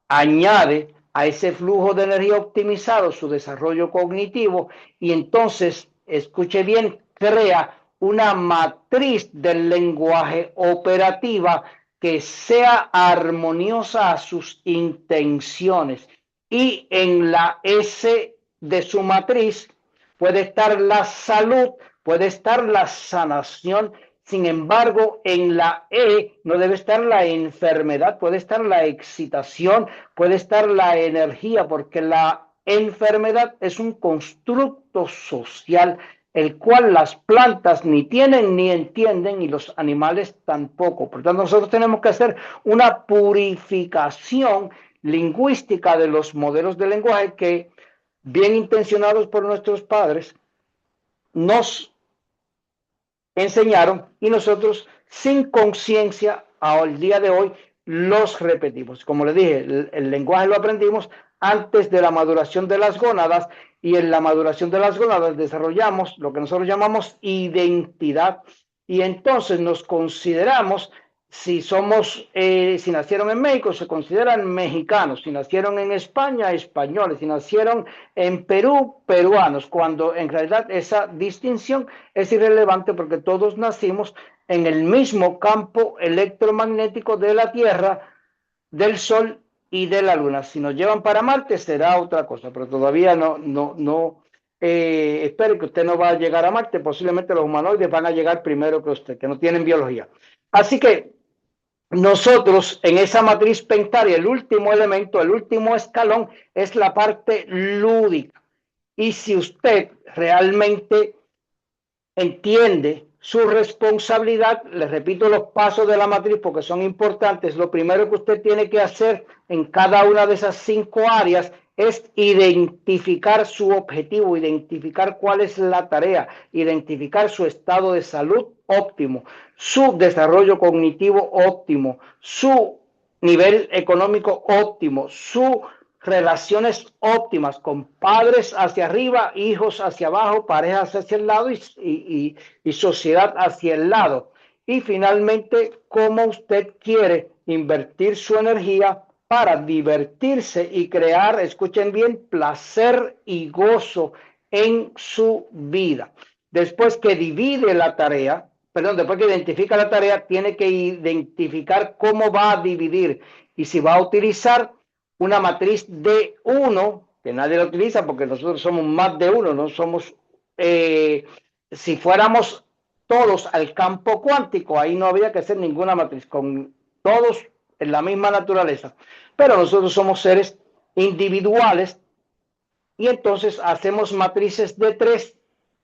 añade a ese flujo de energía optimizado su desarrollo cognitivo y entonces, escuche bien, crea una matriz del lenguaje operativa que sea armoniosa a sus intenciones, y en la S de su matriz puede estar la salud, puede estar la sanación. Sin embargo, en la E no debe estar la enfermedad, puede estar la excitación, puede estar la energía, porque la enfermedad es un constructo social, el cual las plantas ni tienen ni entienden y los animales tampoco. Por tanto, nosotros tenemos que hacer una purificación lingüística de los modelos de lenguaje que, bien intencionados por nuestros padres, nos enseñaron y nosotros sin conciencia al día de hoy los repetimos. Como les dije, el lenguaje lo aprendimos antes de la maduración de las gónadas, y en la maduración de las gónadas desarrollamos lo que nosotros llamamos identidad, y entonces nos consideramos, si somos, si nacieron en México, se consideran mexicanos, si nacieron en España, españoles, si nacieron en Perú, peruanos, cuando en realidad esa distinción es irrelevante porque todos nacimos en el mismo campo electromagnético de la Tierra, del Sol y de la Luna. Si nos llevan para Marte será otra cosa, pero todavía no. Espero que usted no va a llegar a Marte, posiblemente los humanoides van a llegar primero que usted, que no tienen biología. Así que nosotros en esa matriz pentaria, el último elemento, el último escalón es la parte lúdica. Y si usted realmente entiende su responsabilidad, les repito los pasos de la matriz porque son importantes. Lo primero que usted tiene que hacer en cada una de esas 5 áreas es identificar su objetivo, identificar cuál es la tarea, identificar su estado de salud óptimo, su desarrollo cognitivo óptimo, su nivel económico óptimo, su relaciones óptimas con padres hacia arriba, hijos hacia abajo, parejas hacia el lado y sociedad hacia el lado. Y finalmente, cómo usted quiere invertir su energía para divertirse y crear, escuchen bien, placer y gozo en su vida. Después que divide la tarea, después que identifica la tarea, tiene que identificar cómo va a dividir y si va a utilizar una matriz de 1, que nadie la utiliza porque nosotros somos más de 1, no somos, si fuéramos todos al campo cuántico, ahí no habría que hacer ninguna matriz, con todos en la misma naturaleza, pero nosotros somos seres individuales y entonces hacemos matrices de 3,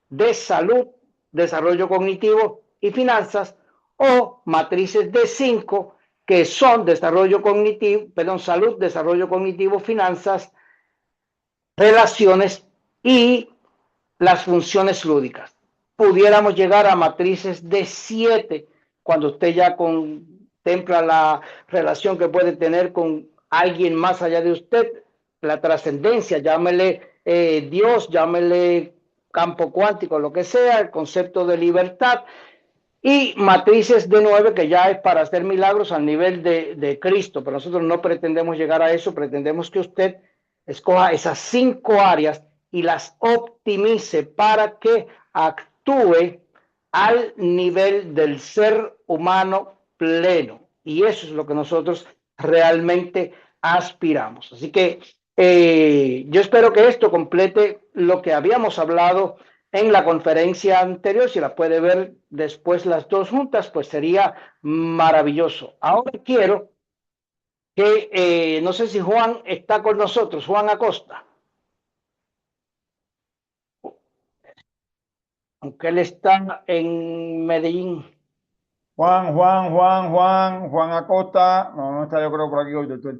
de salud, desarrollo cognitivo y finanzas, o matrices de 5, que son desarrollo cognitivo, salud, desarrollo cognitivo, finanzas, relaciones y las funciones lúdicas. Pudiéramos llegar a matrices de 7 cuando usted ya contempla la relación que puede tener con alguien más allá de usted, la trascendencia, llámele Dios, llámele campo cuántico, lo que sea, el concepto de libertad. Y matrices de 9, que ya es para hacer milagros al nivel de Cristo, pero nosotros no pretendemos llegar a eso, pretendemos que usted escoja esas 5 áreas y las optimice para que actúe al nivel del ser humano pleno. Y eso es lo que nosotros realmente aspiramos. Así que yo espero que esto complete lo que habíamos hablado en la conferencia anterior. Si la puede ver después las 2 juntas, pues sería maravilloso. Ahora quiero que, no sé si Juan está con nosotros, Juan Acosta. Aunque él está en Medellín. Juan Acosta. No está, yo creo, por aquí hoy, doctor.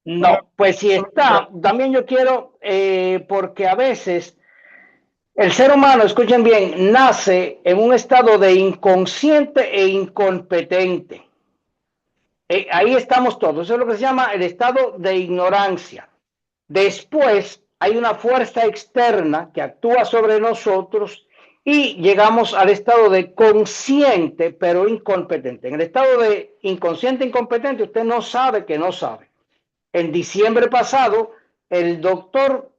No, pues si está, también yo quiero, porque a veces el ser humano, escuchen bien, nace en un estado de inconsciente e incompetente. Ahí estamos todos. Eso es lo que se llama el estado de ignorancia. Después hay una fuerza externa que actúa sobre nosotros y llegamos al estado de consciente pero incompetente. En el estado de inconsciente e incompetente usted no sabe que no sabe. En diciembre pasado el doctor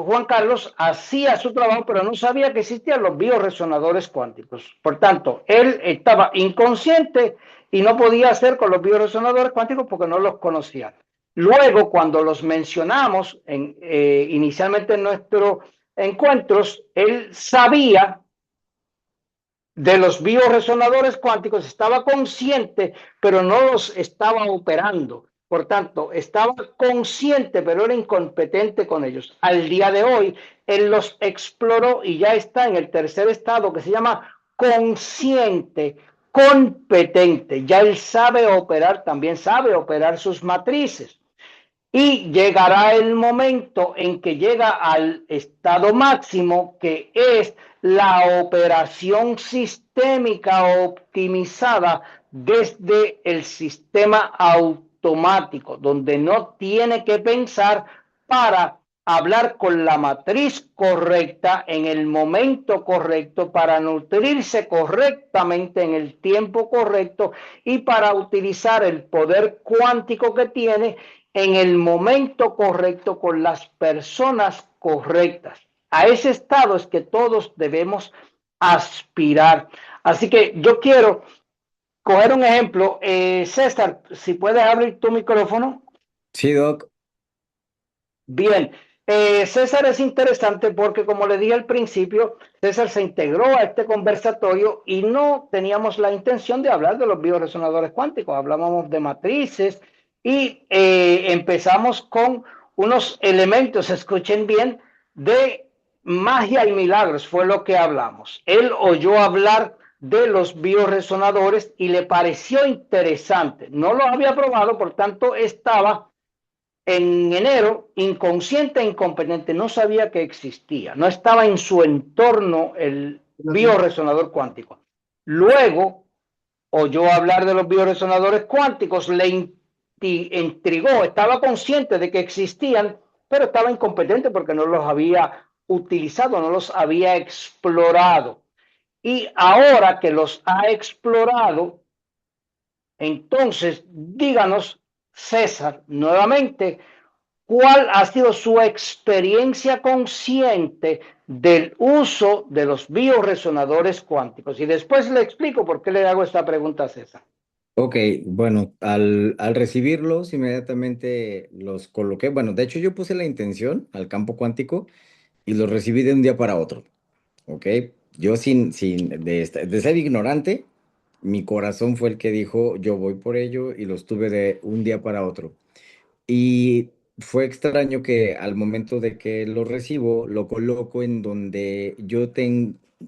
Juan Carlos hacía su trabajo, pero no sabía que existían los bioresonadores cuánticos. Por tanto, él estaba inconsciente y no podía hacer con los bioresonadores cuánticos porque no los conocía. Luego, cuando los mencionamos inicialmente en nuestros encuentros, él sabía de los bioresonadores cuánticos, estaba consciente, pero no los estaba operando. Por tanto, estaba consciente, pero era incompetente con ellos. Al día de hoy, él los exploró y ya está en el tercer estado que se llama consciente, competente. Ya él sabe operar, también sabe operar sus matrices. Y llegará el momento en que llega al estado máximo, que es la operación sistémica optimizada desde el sistema automático, donde no tiene que pensar para hablar con la matriz correcta en el momento correcto para nutrirse correctamente en el tiempo correcto y para utilizar el poder cuántico que tiene en el momento correcto con las personas correctas. A ese estado es que todos debemos aspirar. Así que yo quiero coger un ejemplo. César, si puedes abrir tu micrófono. Sí, Doc. Bien, César es interesante porque, como le dije al principio, César se integró a este conversatorio y no teníamos la intención de hablar de los bioresonadores cuánticos, hablábamos de matrices y empezamos con unos elementos, escuchen bien, de magia y milagros, fue lo que hablamos. Él oyó hablar de los bioresonadores y le pareció interesante. No lo había probado, por tanto, estaba en enero, inconsciente e incompetente, no sabía que existía, no estaba en su entorno el bioresonador cuántico. Luego oyó hablar de los bioresonadores cuánticos, le intrigó, estaba consciente de que existían, pero estaba incompetente porque no los había utilizado, no los había explorado. Y ahora que los ha explorado, entonces díganos, César, nuevamente, ¿cuál ha sido su experiencia consciente del uso de los bioresonadores cuánticos? Y después le explico por qué le hago esta pregunta a César. Ok, bueno, al recibirlos inmediatamente los coloqué. Bueno, de hecho yo puse la intención al campo cuántico y los recibí de un día para otro. Ok, yo de ser ignorante, mi corazón fue el que dijo, yo voy por ello y los tuve de un día para otro. Y fue extraño que al momento de que lo recibo, lo coloco en donde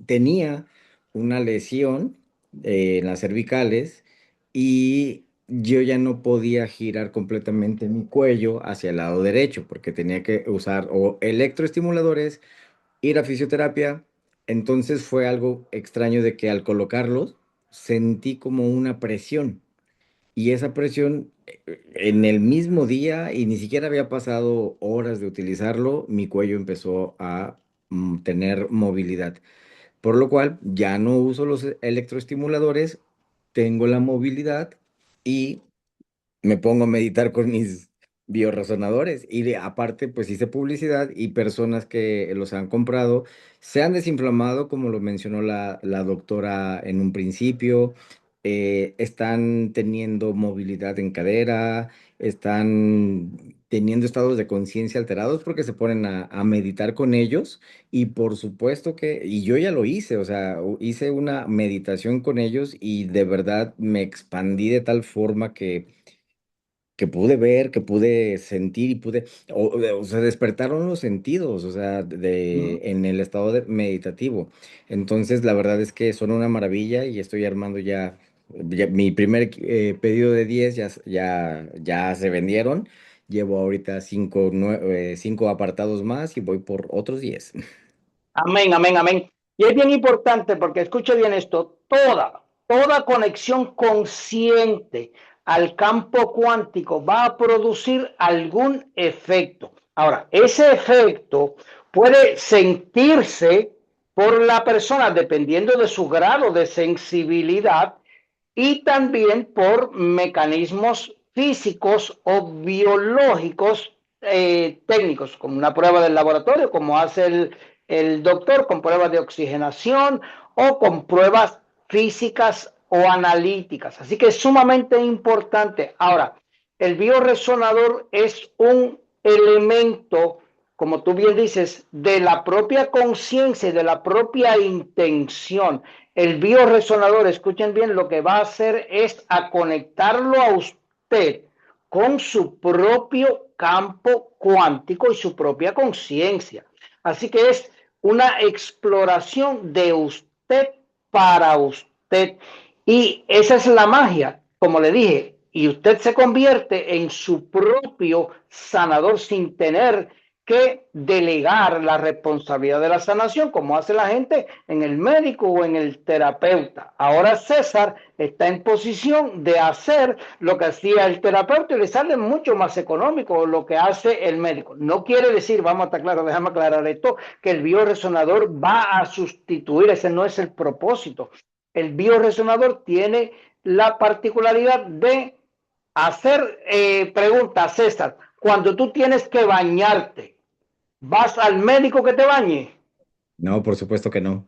tenía una lesión en las cervicales y yo ya no podía girar completamente mi cuello hacia el lado derecho porque tenía que usar o electroestimuladores, ir a fisioterapia. Entonces fue algo extraño de que al colocarlos sentí como una presión. Y esa presión en el mismo día, y ni siquiera había pasado horas de utilizarlo, mi cuello empezó a tener movilidad. Por lo cual ya no uso los electroestimuladores, tengo la movilidad y me pongo a meditar con mis bioresonadores. Aparte, pues hice publicidad y personas que los han comprado se han desinflamado, como lo mencionó la doctora en un principio. Están teniendo movilidad en cadera, están teniendo estados de conciencia alterados porque se ponen a meditar con ellos. Y por supuesto y yo ya lo hice, o sea, hice una meditación con ellos y de verdad me expandí de tal forma que pude ver, que pude sentir y o sea, despertaron los sentidos, o sea, en el estado meditativo. Entonces, la verdad es que son una maravilla y estoy armando mi primer pedido de 10 ya se vendieron. Llevo ahorita 5 apartados más y voy por otros 10. Amén, amén, amén. Y es bien importante porque escuche bien esto, toda conexión consciente al campo cuántico va a producir algún efecto. Ahora, ese efecto puede sentirse por la persona dependiendo de su grado de sensibilidad y también por mecanismos físicos o biológicos técnicos, como una prueba del laboratorio, como hace el doctor con pruebas de oxigenación o con pruebas físicas o analíticas. Así que es sumamente importante. Ahora, el bioresonador es un elemento, como tú bien dices, de la propia conciencia y de la propia intención. El bioresonador, escuchen bien, lo que va a hacer es a conectarlo a usted con su propio campo cuántico y su propia conciencia. Así que es una exploración de usted para usted. Y esa es la magia, como le dije, y usted se convierte en su propio sanador sin tener que delegar la responsabilidad de la sanación, como hace la gente en el médico o en el terapeuta. Ahora César está en posición de hacer lo que hacía el terapeuta y le sale mucho más económico lo que hace el médico. No quiere decir, vamos a estar claro, déjame aclarar esto, que el bioresonador va a sustituir, ese no es el propósito. El bioresonador tiene la particularidad de hacer preguntas, César. Cuando tú tienes que bañarte, ¿vas al médico que te bañe? No, por supuesto que no.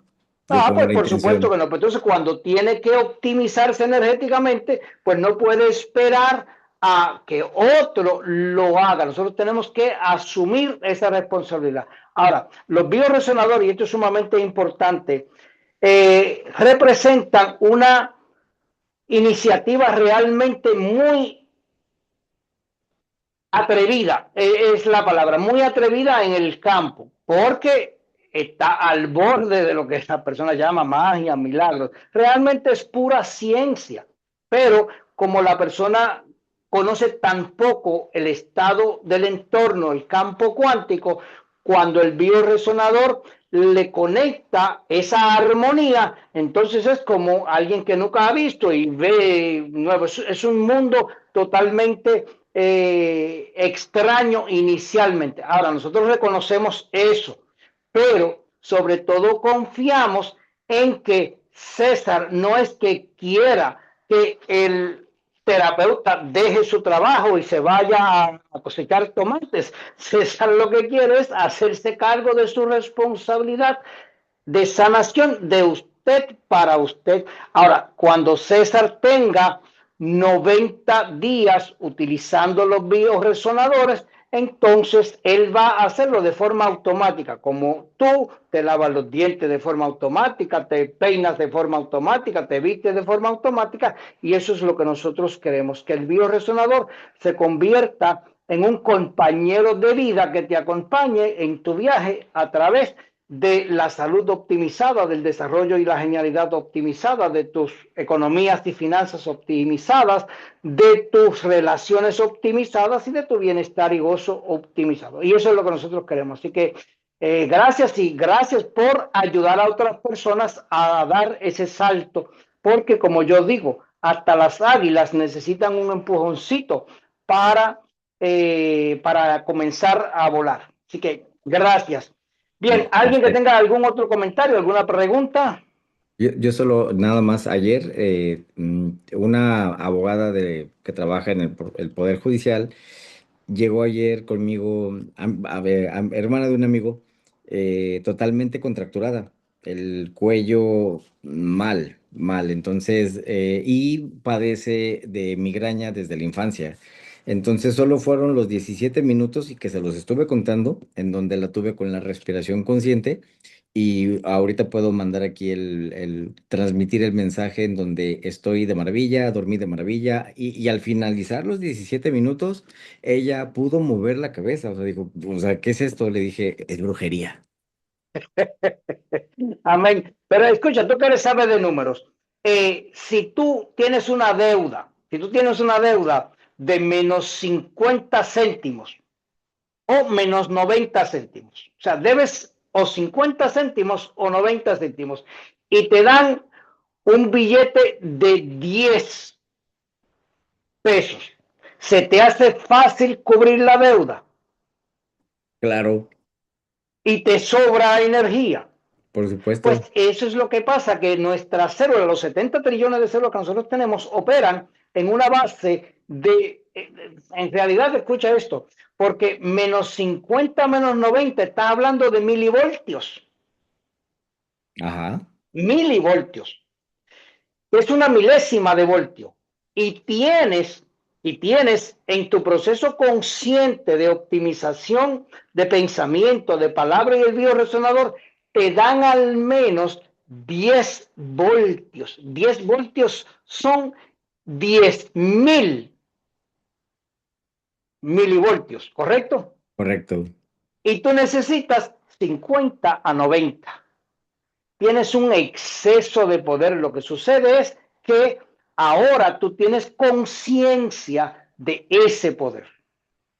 Yo Ah, pongo pues la por supuesto intención. que no. Pues entonces, cuando tiene que optimizarse energéticamente, pues no puede esperar a que otro lo haga. Nosotros tenemos que asumir esa responsabilidad. Ahora, los bioresonadores, y esto es sumamente importante, representan una iniciativa realmente muy atrevida, es la palabra, muy atrevida en el campo, porque está al borde de lo que esa persona llama magia, milagros. Realmente es pura ciencia, pero como la persona conoce tan poco el estado del entorno, el campo cuántico, cuando el bioresonador le conecta esa armonía, entonces es como alguien que nunca ha visto y ve nuevo. Es un mundo totalmente extraño inicialmente. Ahora, nosotros reconocemos eso, pero sobre todo confiamos en que César no es que quiera que el terapeuta deje su trabajo y se vaya a cosechar tomates. César lo que quiere es hacerse cargo de su responsabilidad de sanación de usted para usted. Ahora, cuando César tenga 90 días utilizando los bioresonadores, entonces él va a hacerlo de forma automática, como tú te lavas los dientes de forma automática, te peinas de forma automática, te vistes de forma automática, y eso es lo que nosotros queremos, que el bioresonador se convierta en un compañero de vida que te acompañe en tu viaje a través de la salud optimizada, del desarrollo y la genialidad optimizada, de tus economías y finanzas optimizadas, de tus relaciones optimizadas y de tu bienestar y gozo optimizado. Y eso es lo que nosotros queremos. Así que gracias y gracias por ayudar a otras personas a dar ese salto, porque como yo digo, hasta las águilas necesitan un empujoncito para comenzar a volar. Así que gracias. Bien, No, ¿alguien que tenga algún otro comentario, alguna pregunta? yo solo, nada más, ayer una abogada que trabaja en el Poder Judicial llegó ayer conmigo, hermana de un amigo, totalmente contracturada, el cuello mal, mal, entonces, y padece de migraña desde la infancia. Entonces solo fueron los 17 minutos y que se los estuve contando, en donde la tuve con la respiración consciente. Y ahorita puedo mandar aquí transmitir el mensaje en donde estoy de maravilla, dormí de maravilla, y al finalizar los 17 minutos, ella pudo mover la cabeza, o sea, dijo, o sea, ¿qué es esto? Le dije, es brujería. Amén. Pero escucha, tú que eres sabe de números. Si tú tienes una deuda, de menos 50 céntimos o menos 90 céntimos, o sea, debes o 50 céntimos o 90 céntimos, y te dan un billete de 10 pesos, ¿se te hace fácil cubrir la deuda Claro, y te sobra energía? por Pues supuesto. eso es lo que pasa, que nuestras células, los 70 trillones de células que nosotros tenemos, operan en una base en realidad, escucha esto, porque menos 50 menos 90 está hablando de milivoltios, Ajá, milivoltios, es una milésima de voltio, y tienes en tu proceso consciente de optimización de pensamiento, de palabra y el bioresonador, te dan al menos 10 voltios. 10 voltios son 10.000 milivoltios, ¿correcto? correcto. Y tú necesitas 50 a 90. Tienes un exceso de poder. Lo que sucede es que ahora tú tienes conciencia de ese poder.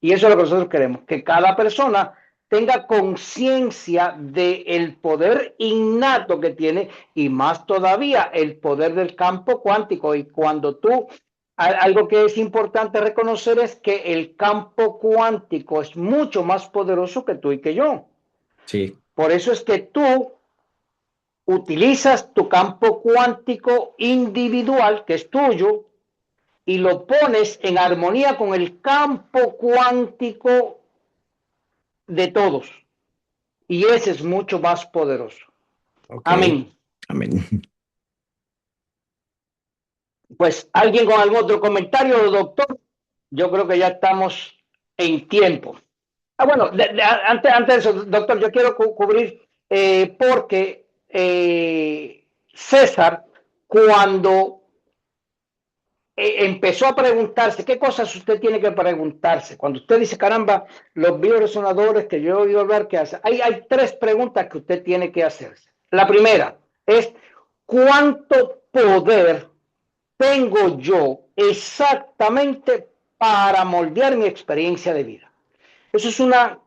Y eso es lo que nosotros queremos, que cada persona tenga conciencia del poder innato que tiene y más todavía el poder del campo cuántico. Y cuando tú, algo que es importante reconocer es que el campo cuántico es mucho más poderoso que tú y que yo. Sí, Por eso es que tú utilizas tu campo cuántico individual, que es tuyo, y lo pones en armonía con el campo cuántico de todos. Y ese es mucho más poderoso. ok. Amén. Amén. Pues, ¿alguien con algún otro comentario, doctor? Yo creo que ya estamos en tiempo. Bueno, antes de eso, doctor, yo quiero cubrir porque César, cuando empezó a preguntarse qué cosas usted tiene que preguntarse. Cuando usted dice, caramba, los bioresonadores que yo he oído hablar, ¿qué hace? Hay tres preguntas que usted tiene que hacerse. La primera es, ¿cuánto poder tengo yo exactamente para moldear mi experiencia de vida? Eso es una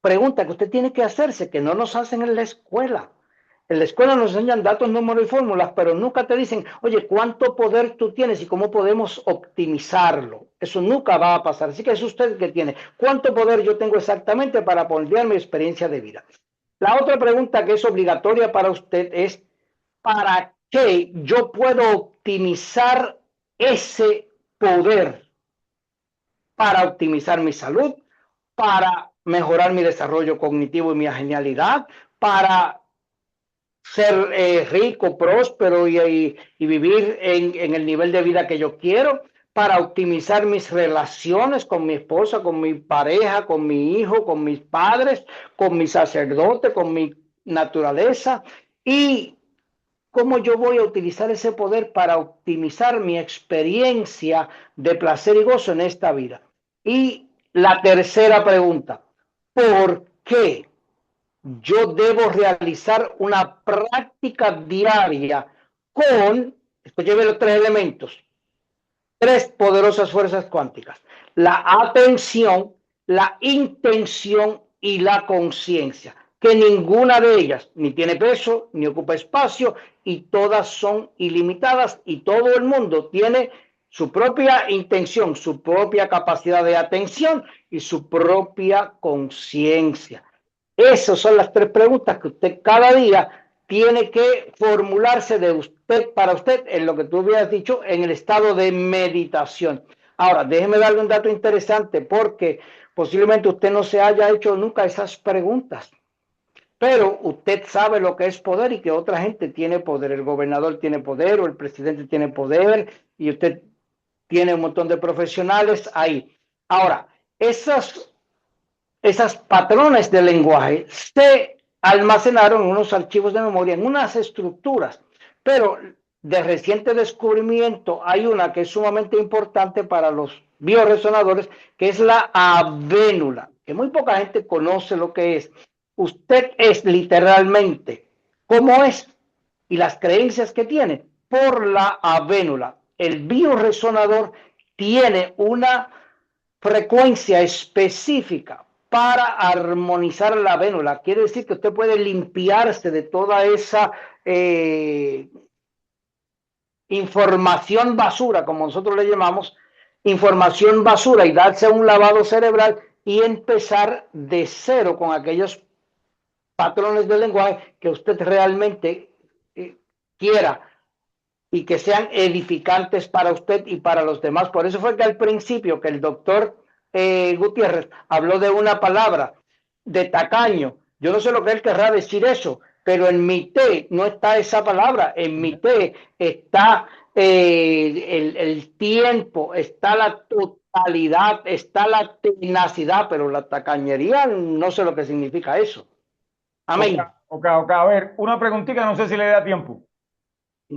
pregunta que usted tiene que hacerse, que no nos hacen en la escuela. En la escuela nos enseñan datos, números y fórmulas, pero nunca te dicen, oye, ¿cuánto poder tú tienes y cómo podemos optimizarlo? Eso nunca va a pasar. Así que es usted que tiene. ¿Cuánto poder yo tengo exactamente para moldear mi experiencia de vida? La otra pregunta que es obligatoria para usted es, ¿para qué yo puedo optimizar ese poder? Para optimizar mi salud, para mejorar mi desarrollo cognitivo y mi genialidad, para ser rico, próspero y vivir en el nivel de vida que yo quiero, para optimizar mis relaciones con mi esposa, con mi pareja, con mi hijo, con mis padres, con mi sacerdote, con mi naturaleza, y cómo yo voy a utilizar ese poder para optimizar mi experiencia de placer y gozo en esta vida. Y la tercera pregunta, ¿por qué yo debo realizar una práctica diaria con, escúcheme los tres elementos, tres poderosas fuerzas cuánticas: la atención, la intención y la conciencia, que ninguna de ellas ni tiene peso ni ocupa espacio y todas son ilimitadas y todo el mundo tiene su propia intención, su propia capacidad de atención y su propia conciencia. Esas son las tres preguntas que usted cada día tiene que formularse de usted para usted en lo que tú habías dicho, en el estado de meditación. Ahora, déjeme darle un dato interesante porque posiblemente usted no se haya hecho nunca esas preguntas, pero usted sabe lo que es poder y que otra gente tiene poder. El gobernador tiene poder o el presidente tiene poder y usted tiene un montón de profesionales ahí. Ahora, esas patrones de lenguaje se almacenaron en unos archivos de memoria, en unas estructuras, pero de reciente descubrimiento hay una que es sumamente importante para los bioresonadores, que es la avénula, que muy poca gente conoce lo que es. Usted es literalmente cómo es y las creencias que tiene por la avénula. El bioresonador tiene una frecuencia específica para armonizar la vénula. Quiere decir que usted puede limpiarse de toda esa información basura, como nosotros le llamamos, información basura, y darse un lavado cerebral y empezar de cero con aquellos patrones de lenguaje que usted realmente quiera y que sean edificantes para usted y para los demás. Por eso fue que al principio que el doctor Gutiérrez habló de una palabra, de tacaño. Yo no sé lo que él querrá decir eso, pero en mi té no está esa palabra. En mi té está el tiempo, está la totalidad, está la tenacidad, pero la tacañería no sé lo que significa eso. Amén. Ok, a ver, una preguntita, no sé si le da tiempo.